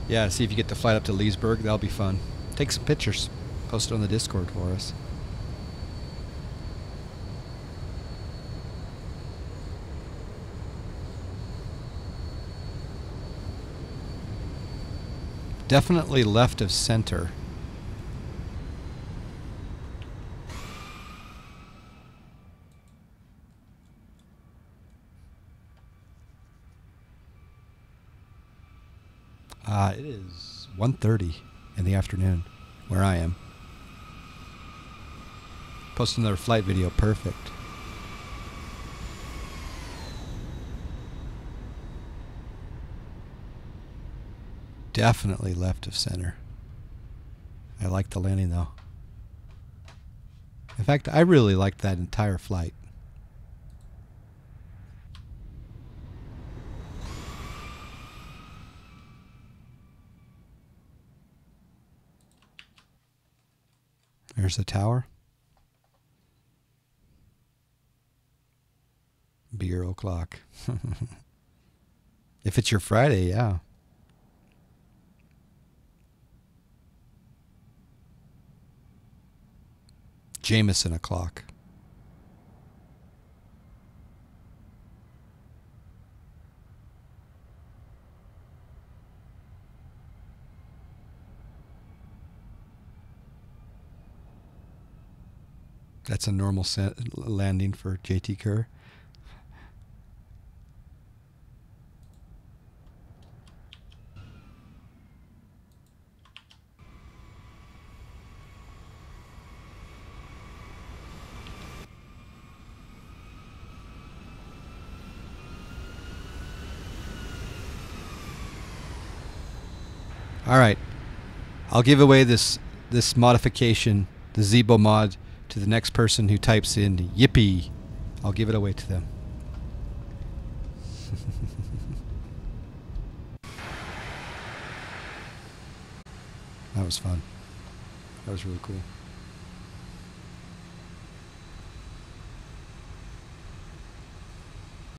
Yeah, see if you get the flight up to Leesburg. That'll be fun. Take some pictures. Post it on the Discord for us. Definitely left of center. It is 1:30 in the afternoon where I am. Post another flight video. Perfect. Definitely left of center. I like the landing though. In fact, I really liked that entire flight. There's the tower. Beer o'clock. If it's your Friday, yeah. Jameson o'clock. That's a normal landing for JT Kerr. All right, I'll give away this modification, the Zibo mod, to the next person who types in yippee. I'll give it away to them. That was fun. That was really cool.